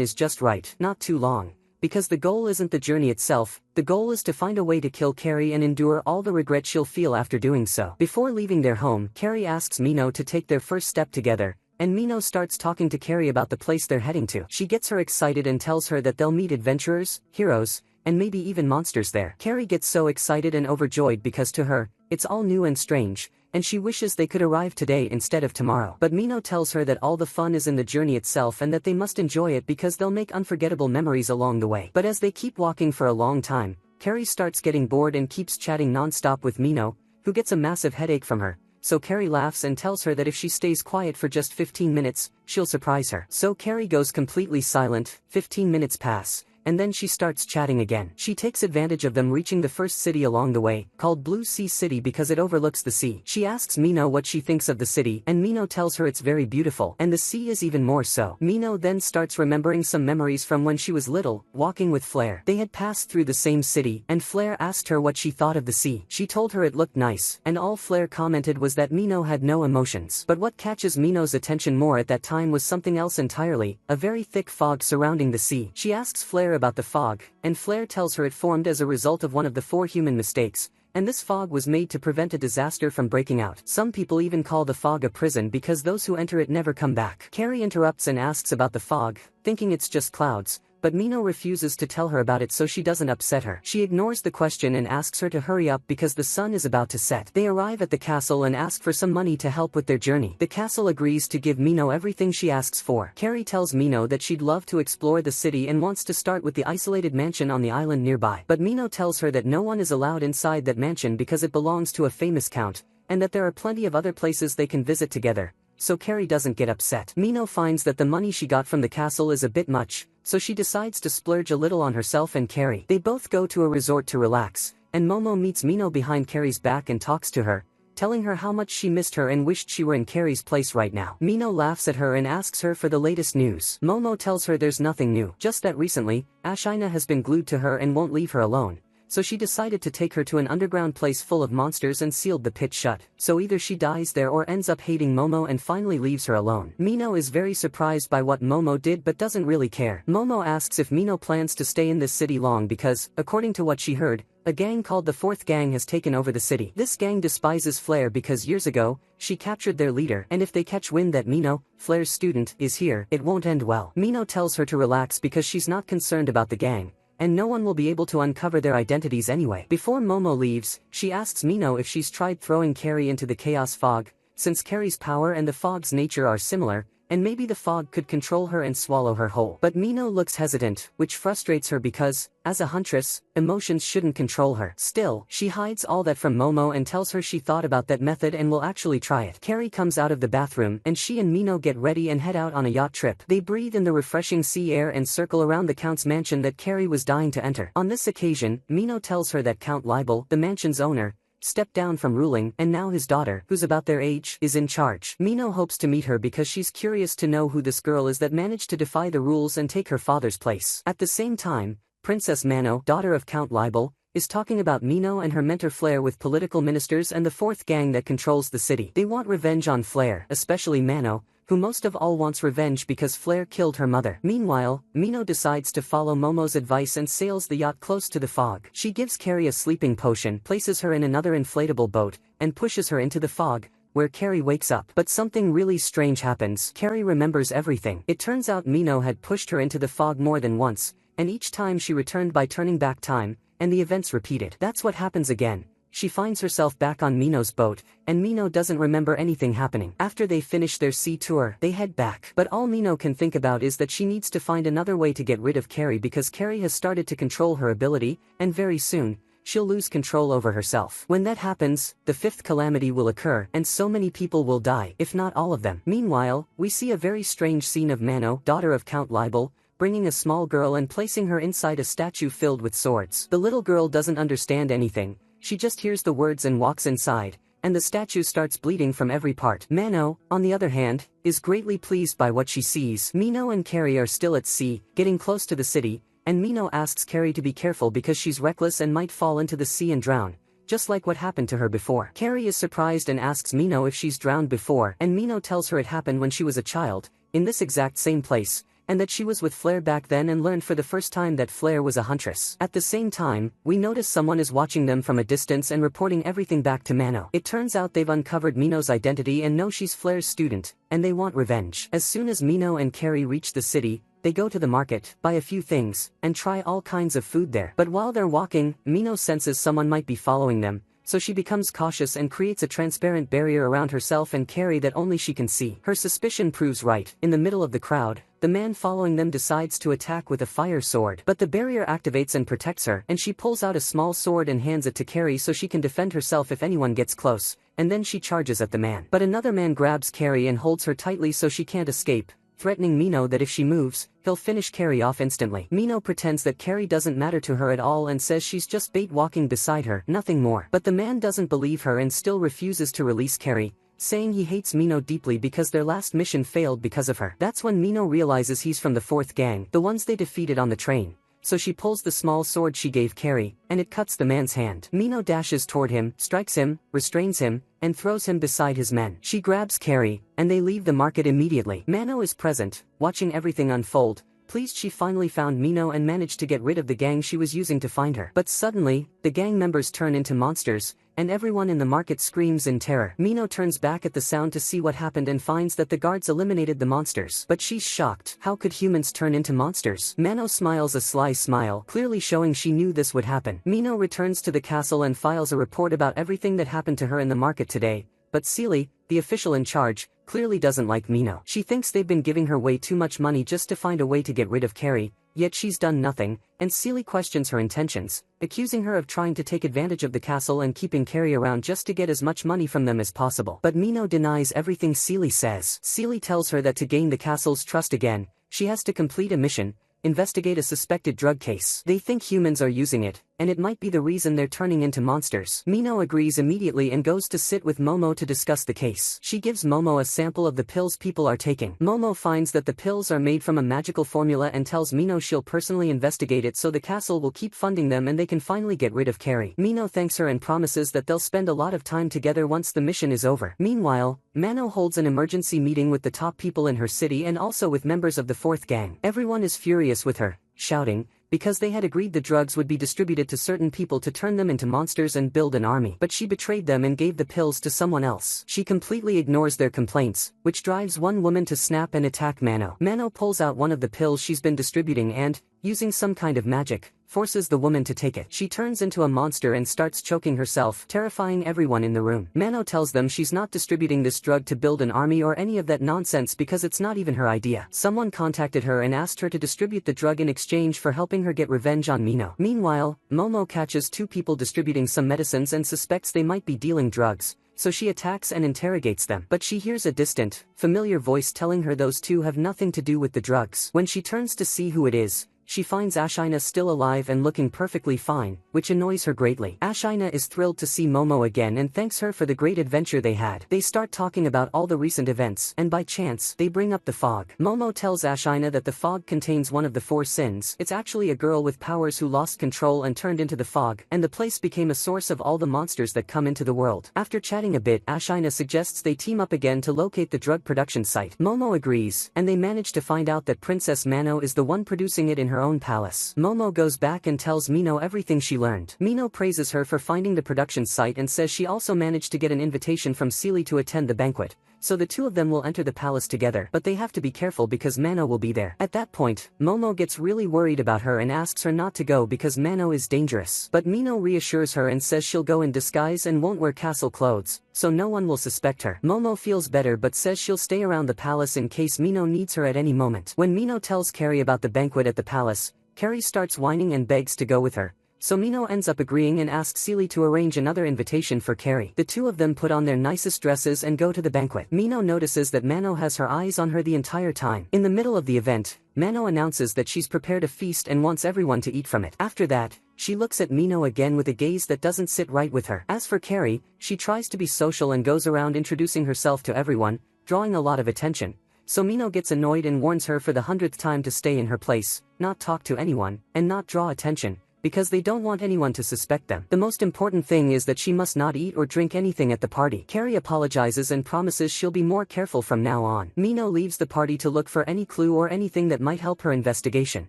is just right, not too long, because the goal isn't the journey itself, the goal is to find a way to kill Carrie and endure all the regret she'll feel after doing so. Before leaving their home, Carrie asks Mino to take their first step together, and Mino starts talking to Carrie about the place they're heading to. She gets her excited and tells her that they'll meet adventurers, heroes, and maybe even monsters there. Carrie gets so excited and overjoyed because to her, it's all new and strange, and she wishes they could arrive today instead of tomorrow. But Mino tells her that all the fun is in the journey itself and that they must enjoy it because they'll make unforgettable memories along the way. But as they keep walking for a long time, Carrie starts getting bored and keeps chatting non-stop with Mino, who gets a massive headache from her. So Carrie laughs and tells her that if she stays quiet for just 15 minutes, she'll surprise her. So Carrie goes completely silent. 15 minutes pass, and then she starts chatting again. She takes advantage of them reaching the first city along the way, called Blue Sea City because it overlooks the sea. She asks Mino what she thinks of the city, and Mino tells her it's very beautiful, and the sea is even more so. Mino then starts remembering some memories from when she was little, walking with Flare. They had passed through the same city, and Flare asked her what she thought of the sea. She told her it looked nice, and all Flare commented was that Mino had no emotions. But what catches Mino's attention more at that time was something else entirely, a very thick fog surrounding the sea. She asks Flare about the fog, and Flare tells her it formed as a result of one of the 4 human mistakes, and this fog was made to prevent a disaster from breaking out. Some people even call the fog a prison because those who enter it never come back. Carrie interrupts and asks about the fog, thinking it's just clouds, but Mino refuses to tell her about it so she doesn't upset her. She ignores the question and asks her to hurry up because the sun is about to set. They arrive at the castle and ask for some money to help with their journey. The castle agrees to give Mino everything she asks for. Carrie tells Mino that she'd love to explore the city and wants to start with the isolated mansion on the island nearby. But Mino tells her that no one is allowed inside that mansion because it belongs to a famous count, and that there are plenty of other places they can visit together. So Carrie doesn't get upset. Mino finds that the money she got from the castle is a bit much, so she decides to splurge a little on herself and Carrie. They both go to a resort to relax, and Momo meets Mino behind Carrie's back and talks to her, telling her how much she missed her and wished she were in Carrie's place right now. Mino laughs at her and asks her for the latest news. Momo tells her there's nothing new, just that recently, Ashina has been glued to her and won't leave her alone. So she decided to take her to an underground place full of monsters and sealed the pit shut. So either she dies there or ends up hating Momo and finally leaves her alone. Mino is very surprised by what Momo did but doesn't really care. Momo asks if Mino plans to stay in this city long because, according to what she heard, a gang called the 4th Gang has taken over the city. This gang despises Flare because years ago, she captured their leader, and if they catch wind that Mino, Flare's student, is here, it won't end well. Mino tells her to relax because she's not concerned about the gang, and no one will be able to uncover their identities anyway. Before Momo leaves, she asks Mino if she's tried throwing Carrie into the chaos fog, since Carrie's power and the fog's nature are similar, and maybe the fog could control her and swallow her whole. But Mino looks hesitant, which frustrates her because, as a huntress, emotions shouldn't control her. Still, she hides all that from Momo and tells her she thought about that method and will actually try it. Carrie comes out of the bathroom and she and Mino get ready and head out on a yacht trip. They breathe in the refreshing sea air and circle around the Count's mansion that Carrie was dying to enter. On this occasion, Mino tells her that Count Libel, the mansion's owner, stepped down from ruling, and now his daughter, who's about their age, is in charge. Mino hopes to meet her because she's curious to know who this girl is that managed to defy the rules and take her father's place. At the same time, Princess Mano, daughter of Count Libel, is talking about Mino and her mentor Flare with political ministers and the 4th Gang that controls the city. They want revenge on Flare, especially Mano, who most of all wants revenge because Flare killed her mother. Meanwhile, Mino decides to follow Momo's advice and sails the yacht close to the fog. She gives Carrie a sleeping potion, places her in another inflatable boat, and pushes her into the fog, where Carrie wakes up. But something really strange happens. Carrie remembers everything. It turns out Mino had pushed her into the fog more than once, and each time she returned by turning back time, and the events repeated. That's what happens again. she finds herself back on Mino's boat, and Mino doesn't remember anything happening. After they finish their sea tour, they head back. But all Mino can think about is that she needs to find another way to get rid of Carrie because Carrie has started to control her ability, and very soon, she'll lose control over herself. When that happens, the fifth calamity will occur, and so many people will die, if not all of them. Meanwhile, we see a very strange scene of Mano, daughter of Count Libel, bringing a small girl and placing her inside a statue filled with swords. The little girl doesn't understand anything, she just hears the words and walks inside, and the statue starts bleeding from every part. Mano, on the other hand, is greatly pleased by what she sees. Mino and Carrie are still at sea, getting close to the city, and Mino asks Carrie to be careful because she's reckless and might fall into the sea and drown, just like what happened to her before. Carrie is surprised and asks Mino if she's drowned before, and Mino tells her it happened when she was a child, in this exact same place, and that she was with Flare back then and learned for the first time that Flare was a huntress. At the same time, we notice someone is watching them from a distance and reporting everything back to Mano. It turns out they've uncovered Mino's identity and know she's Flare's student, and they want revenge. As soon as Mino and Carrie reach the city, they go to the market, buy a few things, and try all kinds of food there. But while they're walking, Mino senses someone might be following them, so she becomes cautious and creates a transparent barrier around herself and Carrie that only she can see. Her suspicion proves right. In the middle of the crowd, the man following them decides to attack with a fire sword. But the barrier activates and protects her, and she pulls out a small sword and hands it to Carrie so she can defend herself if anyone gets close, and then she charges at the man. But another man grabs Carrie and holds her tightly so she can't escape, threatening Mino that if she moves, he'll finish Carrie off instantly. Mino pretends that Carrie doesn't matter to her at all and says she's just bait walking beside her, nothing more. But the man doesn't believe her and still refuses to release Carrie, saying he hates Mino deeply because their last mission failed because of her. That's when Mino realizes he's from the fourth gang, the ones they defeated on the train. So she pulls the small sword she gave Carrie, and it cuts the man's hand. Mino dashes toward him, strikes him, restrains him, and throws him beside his men. She grabs Carrie, and they leave the market immediately. Mano is present, watching everything unfold, pleased she finally found Mino and managed to get rid of the gang she was using to find her. But suddenly, the gang members turn into monsters, and everyone in the market screams in terror. Mino turns back at the sound to see what happened and finds that the guards eliminated the monsters. But she's shocked. How could humans turn into monsters? Mano smiles a sly smile, clearly showing she knew this would happen. Mino returns to the castle and files a report about everything that happened to her in the market today, but Seely, the official in charge, clearly doesn't like Mino. She thinks they've been giving her way too much money just to find a way to get rid of Carrie, yet she's done nothing, and Seely questions her intentions, accusing her of trying to take advantage of the castle and keeping Carrie around just to get as much money from them as possible. But Mino denies everything Seely says. Seely tells her that to gain the castle's trust again, she has to complete a mission, investigate a suspected drug case. They think humans are using it, and it might be the reason they're turning into monsters. Mino agrees immediately and goes to sit with Momo to discuss the case. She gives Momo a sample of the pills people are taking. Momo finds that the pills are made from a magical formula and tells Mino she'll personally investigate it so the castle will keep funding them and they can finally get rid of Carrie. Mino thanks her and promises that they'll spend a lot of time together once the mission is over. Meanwhile, Mano holds an emergency meeting with the top people in her city and also with members of the fourth gang. Everyone is furious with her, shouting, because they had agreed the drugs would be distributed to certain people to turn them into monsters and build an army. But she betrayed them and gave the pills to someone else. She completely ignores their complaints, which drives one woman to snap and attack Mano. Mano pulls out one of the pills she's been distributing and, using some kind of magic, forces the woman to take it. She turns into a monster and starts choking herself, terrifying everyone in the room. Mano tells them she's not distributing this drug to build an army or any of that nonsense because it's not even her idea. Someone contacted her and asked her to distribute the drug in exchange for helping her get revenge on Mino. Meanwhile, Momo catches two people distributing some medicines and suspects they might be dealing drugs, so she attacks and interrogates them. But she hears a distant, familiar voice telling her those two have nothing to do with the drugs. When she turns to see who it is, she finds Ashina still alive and looking perfectly fine, which annoys her greatly. Ashina is thrilled to see Momo again and thanks her for the great adventure they had. They start talking about all the recent events, and by chance, they bring up the fog. Momo tells Ashina that the fog contains one of the four sins. It's actually a girl with powers who lost control and turned into the fog, and the place became a source of all the monsters that come into the world. After chatting a bit, Ashina suggests they team up again to locate the drug production site. Momo agrees, and they manage to find out that Princess Mano is the one producing it in her own palace. Momo goes back and tells Mino everything she learned. Mino praises her for finding the production site and says she also managed to get an invitation from Seely to attend the banquet, so the two of them will enter the palace together, but they have to be careful because Mano will be there. At that point, Momo gets really worried about her and asks her not to go because Mano is dangerous. But Mino reassures her and says she'll go in disguise and won't wear castle clothes, so no one will suspect her. Momo feels better but says she'll stay around the palace in case Mino needs her at any moment. When Mino tells Carrie about the banquet at the palace, Carrie starts whining and begs to go with her. So Mino ends up agreeing and asks Seely to arrange another invitation for Carrie. The two of them put on their nicest dresses and go to the banquet. Mino notices that Mano has her eyes on her the entire time. In the middle of the event, Mano announces that she's prepared a feast and wants everyone to eat from it. After that, she looks at Mino again with a gaze that doesn't sit right with her. As for Carrie, she tries to be social and goes around introducing herself to everyone, drawing a lot of attention. So Mino gets annoyed and warns her for the 100th time to stay in her place, not talk to anyone, and not draw attention, because they don't want anyone to suspect them. The most important thing is that she must not eat or drink anything at the party. Carrie apologizes and promises she'll be more careful from now on. Mino leaves the party to look for any clue or anything that might help her investigation.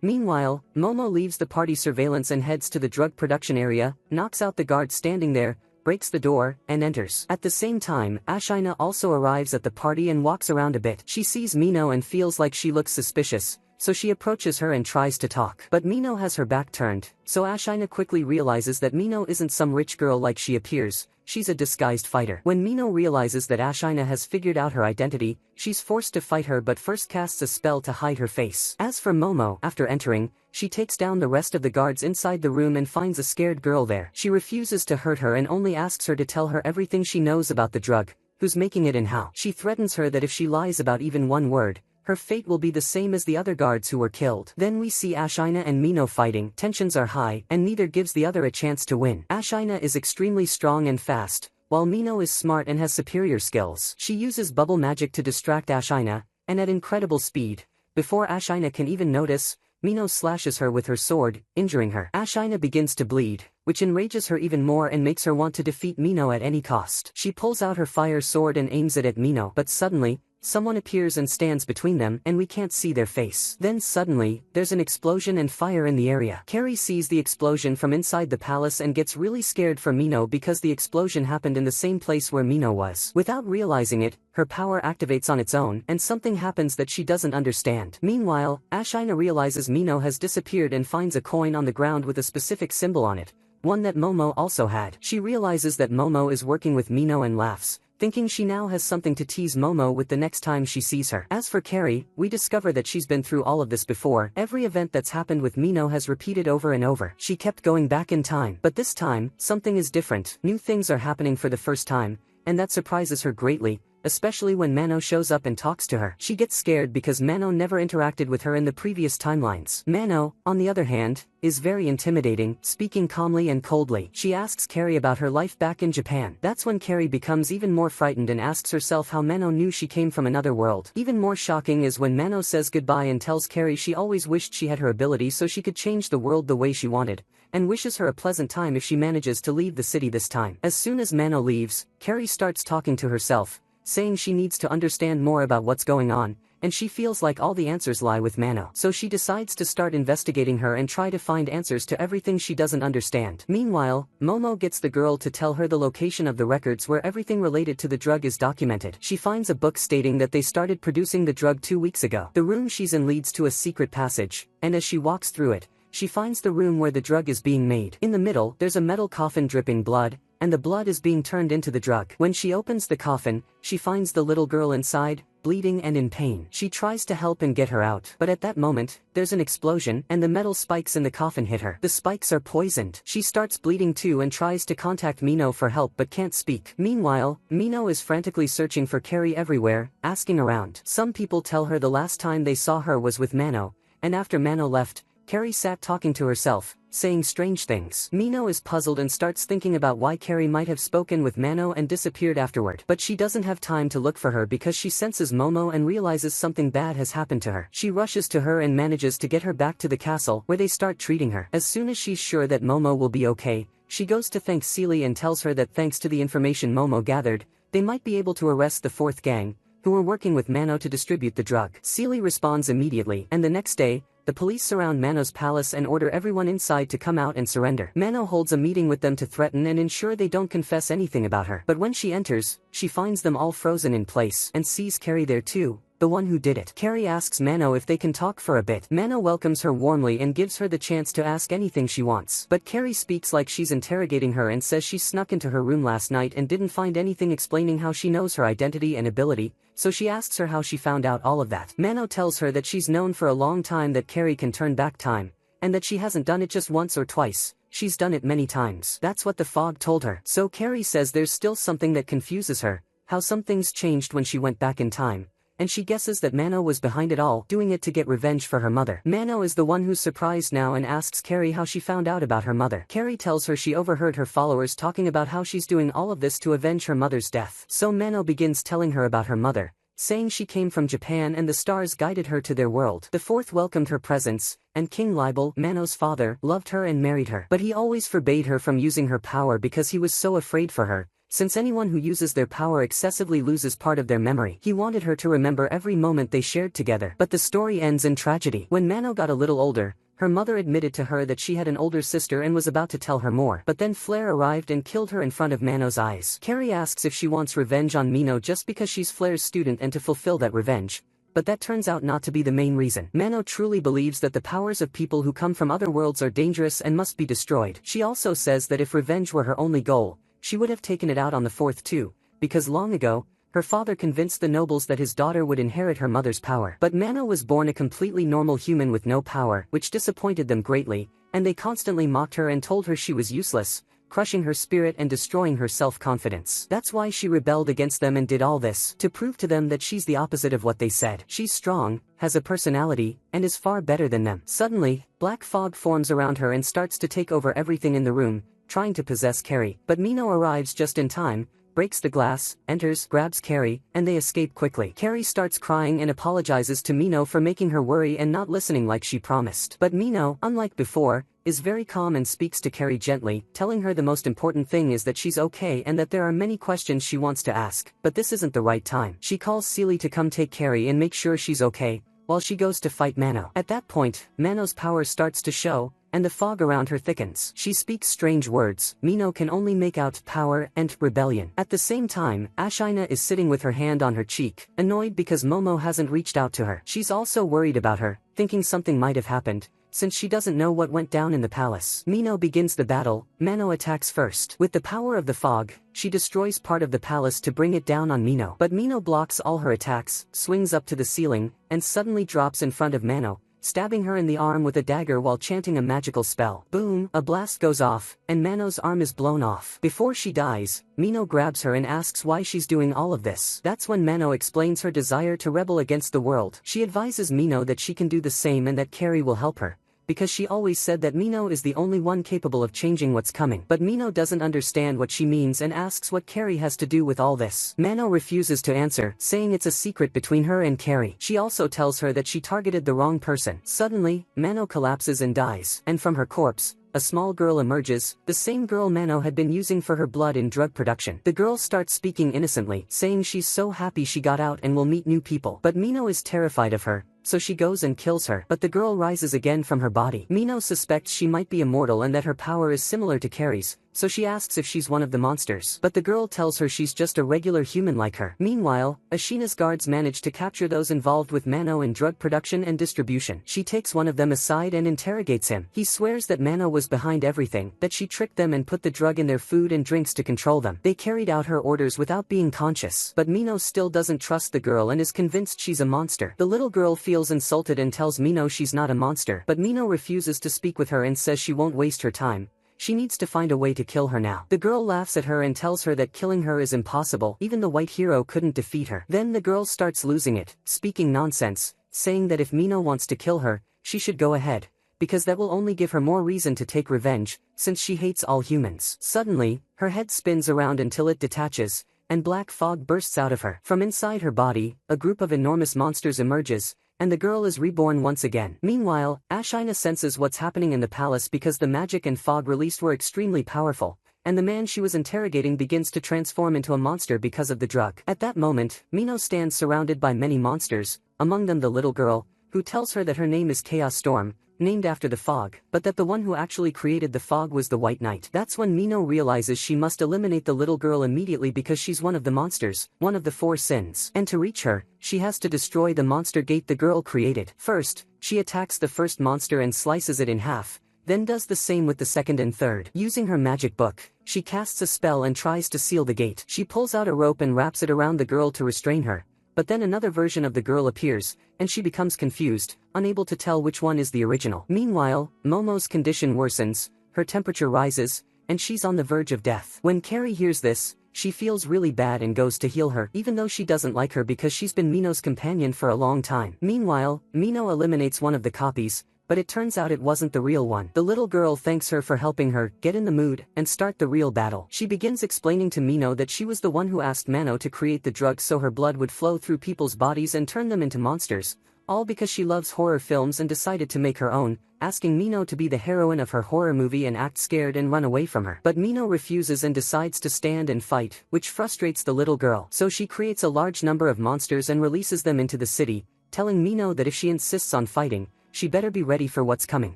Meanwhile, Momo leaves the party surveillance and heads to the drug production area, knocks out the guard standing there, breaks the door, and enters. At the same time, Ashina also arrives at the party and walks around a bit. She sees Mino and feels like she looks suspicious, so she approaches her and tries to talk. But Mino has her back turned, so Ashina quickly realizes that Mino isn't some rich girl like she appears, she's a disguised fighter. When Mino realizes that Ashina has figured out her identity, she's forced to fight her but first casts a spell to hide her face. As for Momo, after entering, she takes down the rest of the guards inside the room and finds a scared girl there. She refuses to hurt her and only asks her to tell her everything she knows about the drug, who's making it and how. She threatens her that if she lies about even one word, her fate will be the same as the other guards who were killed. Then we see Ashina and Mino fighting. Tensions are high, and neither gives the other a chance to win. Ashina is extremely strong and fast, while Mino is smart and has superior skills. She uses bubble magic to distract Ashina, and at incredible speed. Before Ashina can even notice, Mino slashes her with her sword, injuring her. Ashina begins to bleed, which enrages her even more and makes her want to defeat Mino at any cost. She pulls out her fire sword and aims it at Mino, but suddenly, someone appears and stands between them, and we can't see their face. Then suddenly, there's an explosion and fire in the area. Carrie sees the explosion from inside the palace and gets really scared for Mino because the explosion happened in the same place where Mino was. Without realizing it, her power activates on its own, and something happens that she doesn't understand. Meanwhile, Ashina realizes Mino has disappeared and finds a coin on the ground with a specific symbol on it, one that Momo also had. She realizes that Momo is working with Mino and laughs, thinking she now has something to tease Momo with the next time she sees her. As for Carrie, we discover that she's been through all of this before. Every event that's happened with Mino has repeated over and over. She kept going back in time. But this time, something is different. New things are happening for the first time, and that surprises her greatly, especially when Mano shows up and talks to her. She gets scared because Mano never interacted with her in the previous timelines. Mano, on the other hand, is very intimidating, speaking calmly and coldly. She asks Carrie about her life back in Japan. That's when Carrie becomes even more frightened and asks herself how Mano knew she came from another world. Even more shocking is when Mano says goodbye and tells Carrie she always wished she had her ability so she could change the world the way she wanted, and wishes her a pleasant time if she manages to leave the city this time. As soon as Mano leaves, Carrie starts talking to herself, saying she needs to understand more about what's going on, and she feels like all the answers lie with Mano. So she decides to start investigating her and try to find answers to everything she doesn't understand. Meanwhile, Momo gets the girl to tell her the location of the records where everything related to the drug is documented. She finds a book stating that they started producing the drug 2 weeks ago. The room she's in leads to a secret passage, and as she walks through it, she finds the room where the drug is being made. In the middle, there's a metal coffin dripping blood, and the blood is being turned into the drug. When she opens the coffin, she finds the little girl inside, bleeding and in pain. She tries to help and get her out, but at that moment, there's an explosion, and the metal spikes in the coffin hit her. The spikes are poisoned. She starts bleeding too and tries to contact Mino for help but can't speak. Meanwhile, Mino is frantically searching for Carrie everywhere, asking around. Some people tell her the last time they saw her was with Mano, and after Mano left, Carrie sat talking to herself, saying strange things. Mino is puzzled and starts thinking about why Carrie might have spoken with Mano and disappeared afterward. But she doesn't have time to look for her because she senses Momo and realizes something bad has happened to her. She rushes to her and manages to get her back to the castle, where they start treating her. As soon as she's sure that Momo will be okay, she goes to thank Seely and tells her that thanks to the information Momo gathered, they might be able to arrest the fourth gang, who were working with Mano to distribute the drug. Seely responds immediately, and the next day, the police surround Mano's palace and order everyone inside to come out and surrender. Mano holds a meeting with them to threaten and ensure they don't confess anything about her. But when she enters, she finds them all frozen in place and sees Carrie there too, the one who did it. Carrie asks Mano if they can talk for a bit. Mano welcomes her warmly and gives her the chance to ask anything she wants. But Carrie speaks like she's interrogating her and says she snuck into her room last night and didn't find anything explaining how she knows her identity and ability, so she asks her how she found out all of that. Mano tells her that she's known for a long time that Carrie can turn back time, and that she hasn't done it just once or twice, she's done it many times. That's what the fog told her. So Carrie says there's still something that confuses her, how some things changed when she went back in time, and she guesses that Mano was behind it all, doing it to get revenge for her mother. Mano is the one who's surprised now and asks Carrie how she found out about her mother. Carrie tells her she overheard her followers talking about how she's doing all of this to avenge her mother's death. So Mano begins telling her about her mother, saying she came from Japan and the stars guided her to their world. The fourth welcomed her presence, and King Libel, Mano's father, loved her and married her. But he always forbade her from using her power because he was so afraid for her, since anyone who uses their power excessively loses part of their memory. He wanted her to remember every moment they shared together. But the story ends in tragedy. When Mano got a little older, her mother admitted to her that she had an older sister and was about to tell her more. But then Flare arrived and killed her in front of Mano's eyes. Carrie asks if she wants revenge on Mino just because she's Flare's student and to fulfill that revenge, but that turns out not to be the main reason. Mano truly believes that the powers of people who come from other worlds are dangerous and must be destroyed. She also says that if revenge were her only goal, she would have taken it out on the fourth too, because long ago, her father convinced the nobles that his daughter would inherit her mother's power. But Mano was born a completely normal human with no power, which disappointed them greatly, and they constantly mocked her and told her she was useless, crushing her spirit and destroying her self-confidence. That's why she rebelled against them and did all this, to prove to them that she's the opposite of what they said. She's strong, has a personality, and is far better than them. Suddenly, black fog forms around her and starts to take over everything in the room, trying to possess Carrie. But Mino arrives just in time, breaks the glass, enters, grabs Carrie, and they escape quickly. Carrie starts crying and apologizes to Mino for making her worry and not listening like she promised. But Mino, unlike before, is very calm and speaks to Carrie gently, telling her the most important thing is that she's okay and that there are many questions she wants to ask, but this isn't the right time. She calls Seely to come take Carrie and make sure she's okay, while she goes to fight Mano. At that point, Mano's power starts to show, and the fog around her thickens. She speaks strange words. Mino can only make out power and rebellion. At the same time, Ashina is sitting with her hand on her cheek, annoyed because Momo hasn't reached out to her. She's also worried about her, thinking something might have happened, since she doesn't know what went down in the palace. Mino begins the battle. Mano attacks first. With the power of the fog, she destroys part of the palace to bring it down on Mino. But Mino blocks all her attacks, swings up to the ceiling, and suddenly drops in front of Mano, stabbing her in the arm with a dagger while chanting a magical spell. Boom! A blast goes off, and Mano's arm is blown off. Before she dies, Mino grabs her and asks why she's doing all of this. That's when Mano explains her desire to rebel against the world. She advises Mino that she can do the same and that Carrie will help her, because she always said that Mino is the only one capable of changing what's coming. But Mino doesn't understand what she means and asks what Carrie has to do with all this. Mano refuses to answer, saying it's a secret between her and Carrie. She also tells her that she targeted the wrong person. Suddenly, Mano collapses and dies, and from her corpse, a small girl emerges, the same girl Mano had been using for her blood in drug production. The girl starts speaking innocently, saying she's so happy she got out and will meet new people. But Mino is terrified of her, so she goes and kills her. But the girl rises again from her body. Mino suspects she might be immortal and that her power is similar to Carrie's, so she asks if she's one of the monsters. But the girl tells her she's just a regular human like her. Meanwhile, Ashina's guards manage to capture those involved with Mano in drug production and distribution. She takes one of them aside and interrogates him. He swears that Mano was behind everything, that she tricked them and put the drug in their food and drinks to control them. They carried out her orders without being conscious. But Mino still doesn't trust the girl and is convinced she's a monster. The little girl feels insulted and tells Mino she's not a monster, but Mino refuses to speak with her and says she won't waste her time. She needs to find a way to kill her now. The girl laughs at her and tells her that killing her is impossible. Even the white hero couldn't defeat her. Then the girl starts losing it, speaking nonsense, saying that if Mino wants to kill her, she should go ahead, because that will only give her more reason to take revenge, since she hates all humans. Suddenly, her head spins around until it detaches, and black fog bursts out of her. From inside her body, a group of enormous monsters emerges, and the girl is reborn once again. Meanwhile, Ashina senses what's happening in the palace because the magic and fog released were extremely powerful, and the man she was interrogating begins to transform into a monster because of the drug. At that moment, Mino stands surrounded by many monsters, among them the little girl, who tells her that her name is Chaos Storm, named after the fog, but that the one who actually created the fog was the White Knight. That's when Mino realizes she must eliminate the little girl immediately because she's one of the monsters, one of the 4 sins. And to reach her, she has to destroy the monster gate the girl created. First, she attacks the first monster and slices it in half, then does the same with the second and third. Using her magic book, she casts a spell and tries to seal the gate. She pulls out a rope and wraps it around the girl to restrain her, but then another version of the girl appears, and she becomes confused, unable to tell which one is the original. Meanwhile, Momo's condition worsens, her temperature rises, and she's on the verge of death. When Carrie hears this, she feels really bad and goes to heal her, even though she doesn't like her because she's been Mino's companion for a long time. Meanwhile, Mino eliminates one of the copies, but it turns out it wasn't the real one. The little girl thanks her for helping her get in the mood and start the real battle. She begins explaining to Mino that she was the one who asked Mano to create the drug so her blood would flow through people's bodies and turn them into monsters, all because she loves horror films and decided to make her own, asking Mino to be the heroine of her horror movie and act scared and run away from her. But Mino refuses and decides to stand and fight, which frustrates the little girl. So she creates a large number of monsters and releases them into the city, telling Mino that if she insists on fighting, she better be ready for what's coming.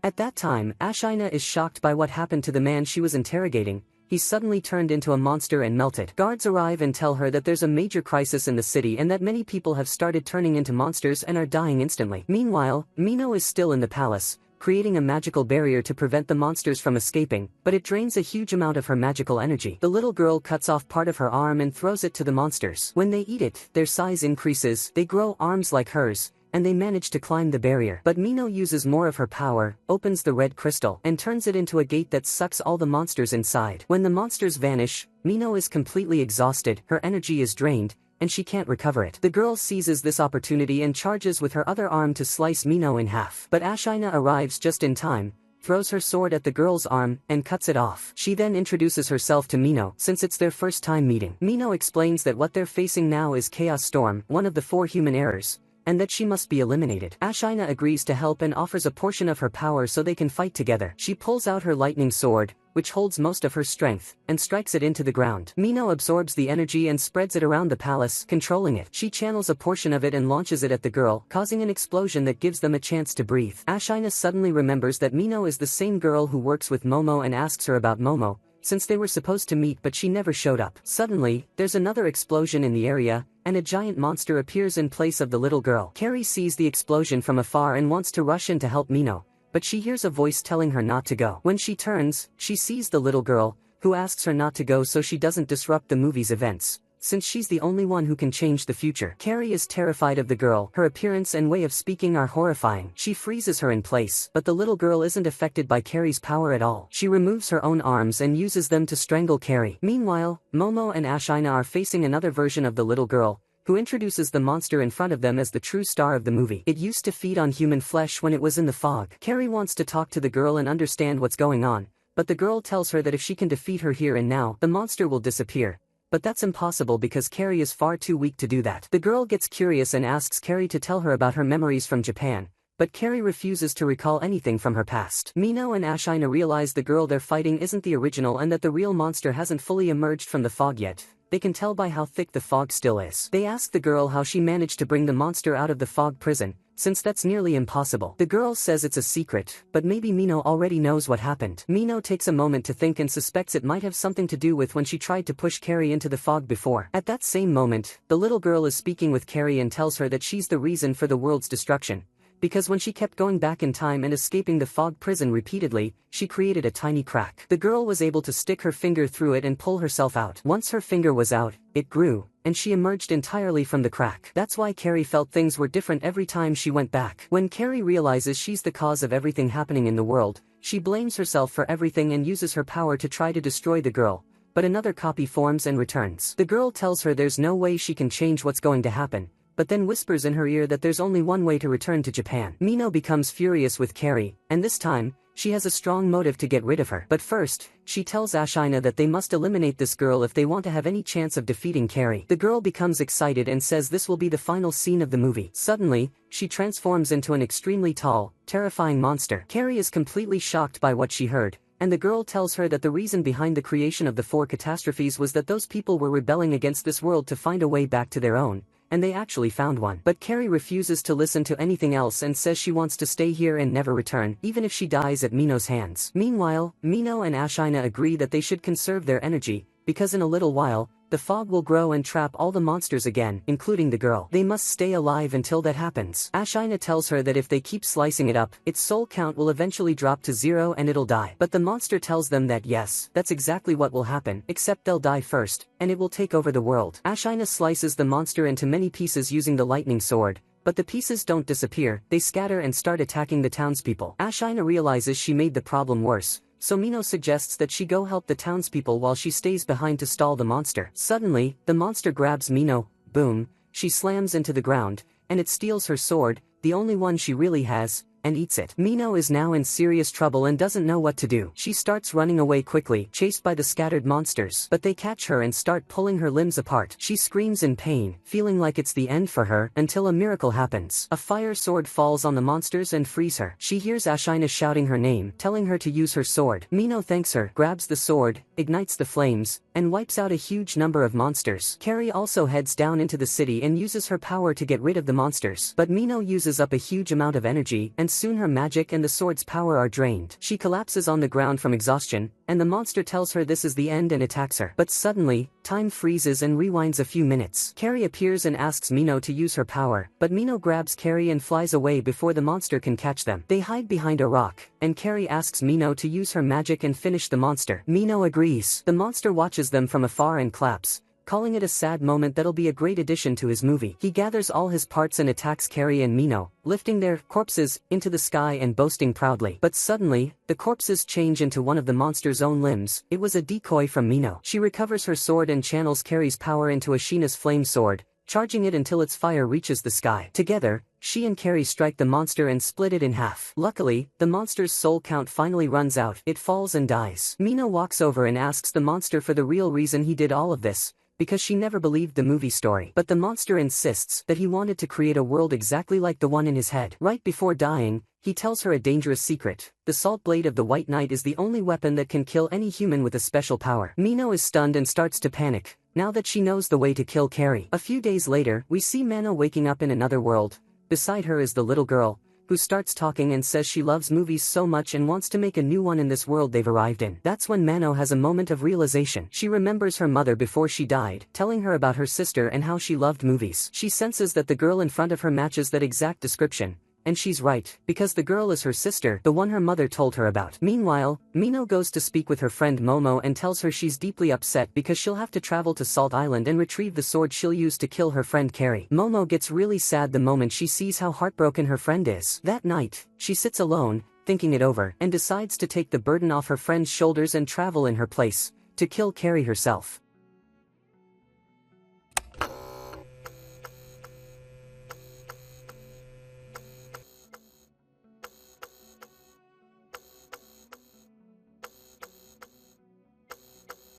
At that time, Ashina is shocked by what happened to the man she was interrogating. He suddenly turned into a monster and melted. Guards arrive and tell her that there's a major crisis in the city and that many people have started turning into monsters and are dying instantly. Meanwhile, Mino is still in the palace, creating a magical barrier to prevent the monsters from escaping, but it drains a huge amount of her magical energy. The little girl cuts off part of her arm and throws it to the monsters. When they eat it, their size increases, they grow arms like hers, and they manage to climb the barrier. But Mino uses more of her power, opens the red crystal, and turns it into a gate that sucks all the monsters inside. When the monsters vanish, Mino is completely exhausted, her energy is drained, and she can't recover it. The girl seizes this opportunity and charges with her other arm to slice Mino in half. But Ashina arrives just in time, throws her sword at the girl's arm, and cuts it off. She then introduces herself to Mino, since it's their first time meeting. Mino explains that what they're facing now is Chaos Storm, one of the 4 human errors, and that she must be eliminated. Ashina agrees to help and offers a portion of her power so they can fight together. She pulls out her lightning sword, which holds most of her strength, and strikes it into the ground. Mino absorbs the energy and spreads it around the palace, controlling it. She channels a portion of it and launches it at the girl, causing an explosion that gives them a chance to breathe. Ashina suddenly remembers that Mino is the same girl who works with Momo and asks her about Momo, since they were supposed to meet but she never showed up. Suddenly, there's another explosion in the area, and a giant monster appears in place of the little girl. Carrie sees the explosion from afar and wants to rush in to help Mino, but she hears a voice telling her not to go. When she turns, she sees the little girl, who asks her not to go so she doesn't disrupt the movie's events, since she's the only one who can change the future. Carrie is terrified of the girl. Her appearance and way of speaking are horrifying. She freezes her in place, but the little girl isn't affected by Carrie's power at all. She removes her own arms and uses them to strangle Carrie. Meanwhile, Momo and Ashina are facing another version of the little girl, who introduces the monster in front of them as the true star of the movie. It used to feed on human flesh when it was in the fog. Carrie wants to talk to the girl and understand what's going on, but the girl tells her that if she can defeat her here and now, the monster will disappear. But that's impossible because Carrie is far too weak to do that. The girl gets curious and asks Carrie to tell her about her memories from Japan, but Carrie refuses to recall anything from her past. Mino and Ashina realize the girl they're fighting isn't the original and that the real monster hasn't fully emerged from the fog yet. They can tell by how thick the fog still is. They ask the girl how she managed to bring the monster out of the fog prison, since that's nearly impossible. The girl says it's a secret, but maybe Mino already knows what happened. Mino takes a moment to think and suspects it might have something to do with when she tried to push Carrie into the fog before. At that same moment, the little girl is speaking with Carrie and tells her that she's the reason for the world's destruction, because when she kept going back in time and escaping the fog prison repeatedly, she created a tiny crack. The girl was able to stick her finger through it and pull herself out. Once her finger was out, it grew, and she emerged entirely from the crack. That's why Carrie felt things were different every time she went back. When Carrie realizes she's the cause of everything happening in the world, she blames herself for everything and uses her power to try to destroy the girl, but another copy forms and returns. The girl tells her there's no way she can change what's going to happen, but then whispers in her ear that there's only one way to return to Japan. Mino becomes furious with Carrie, and this time, she has a strong motive to get rid of her. But first, she tells Ashina that they must eliminate this girl if they want to have any chance of defeating Carrie. The girl becomes excited and says this will be the final scene of the movie. Suddenly, she transforms into an extremely tall, terrifying monster. Carrie is completely shocked by what she heard, and the girl tells her that the reason behind the creation of the 4 catastrophes was that those people were rebelling against this world to find a way back to their own, and they actually found one. But Carrie refuses to listen to anything else and says she wants to stay here and never return, even if she dies at Mino's hands. Meanwhile, Mino and Ashina agree that they should conserve their energy, because in a little while, the fog will grow and trap all the monsters again, including the girl. They must stay alive until that happens. Ashina tells her that if they keep slicing it up, its soul count will eventually drop to 0 and it'll die. But the monster tells them that yes, that's exactly what will happen, except they'll die first, and it will take over the world. Ashina slices the monster into many pieces using the lightning sword, but the pieces don't disappear, they scatter and start attacking the townspeople. Ashina realizes she made the problem worse, so Mino suggests that she go help the townspeople while she stays behind to stall the monster. Suddenly, the monster grabs Mino, boom, she slams into the ground, and it steals her sword, the only one she really has, and eats it. Mino is now in serious trouble and doesn't know what to do. She starts running away quickly, chased by the scattered monsters, but they catch her and start pulling her limbs apart. She screams in pain, feeling like it's the end for her, until a miracle happens. A fire sword falls on the monsters and frees her. She hears Ashina shouting her name, telling her to use her sword. Mino thanks her, grabs the sword, ignites the flames, and wipes out a huge number of monsters. Carrie also heads down into the city and uses her power to get rid of the monsters. But Mino uses up a huge amount of energy, and soon her magic and the sword's power are drained. She collapses on the ground from exhaustion, and the monster tells her this is the end and attacks her. But suddenly, time freezes and rewinds a few minutes. Carrie appears and asks Mino to use her power, but Mino grabs Carrie and flies away before the monster can catch them. They hide behind a rock, and Carrie asks Mino to use her magic and finish the monster. Mino agrees. The monster watches them from afar and claps, calling it a sad moment that'll be a great addition to his movie. He gathers all his parts and attacks Carrie and Mino, lifting their corpses into the sky and boasting proudly. But suddenly, the corpses change into one of the monster's own limbs. It was a decoy from Mino. She recovers her sword and channels Carrie's power into Ashina's flame sword, charging it until its fire reaches the sky. Together, she and Carrie strike the monster and split it in half. Luckily, the monster's soul count finally runs out. It falls and dies. Mino walks over and asks the monster for the real reason he did all of this, because she never believed the movie story. But the monster insists that he wanted to create a world exactly like the one in his head. Right before dying, he tells her a dangerous secret. The salt blade of the White Knight is the only weapon that can kill any human with a special power. Mino is stunned and starts to panic, now that she knows the way to kill Carrie. A few days later, we see Mano waking up in another world. Beside her is the little girl, who starts talking and says she loves movies so much and wants to make a new one in this world they've arrived in. That's when Mano has a moment of realization. She remembers her mother before she died, telling her about her sister and how she loved movies. She senses that the girl in front of her matches that exact description, and she's right, because the girl is her sister, the one her mother told her about. Meanwhile, Mino goes to speak with her friend Momo and tells her she's deeply upset because she'll have to travel to Salt Island and retrieve the sword she'll use to kill her friend Carrie. Momo gets really sad the moment she sees how heartbroken her friend is. That night, she sits alone, thinking it over, and decides to take the burden off her friend's shoulders and travel in her place, to kill Carrie herself.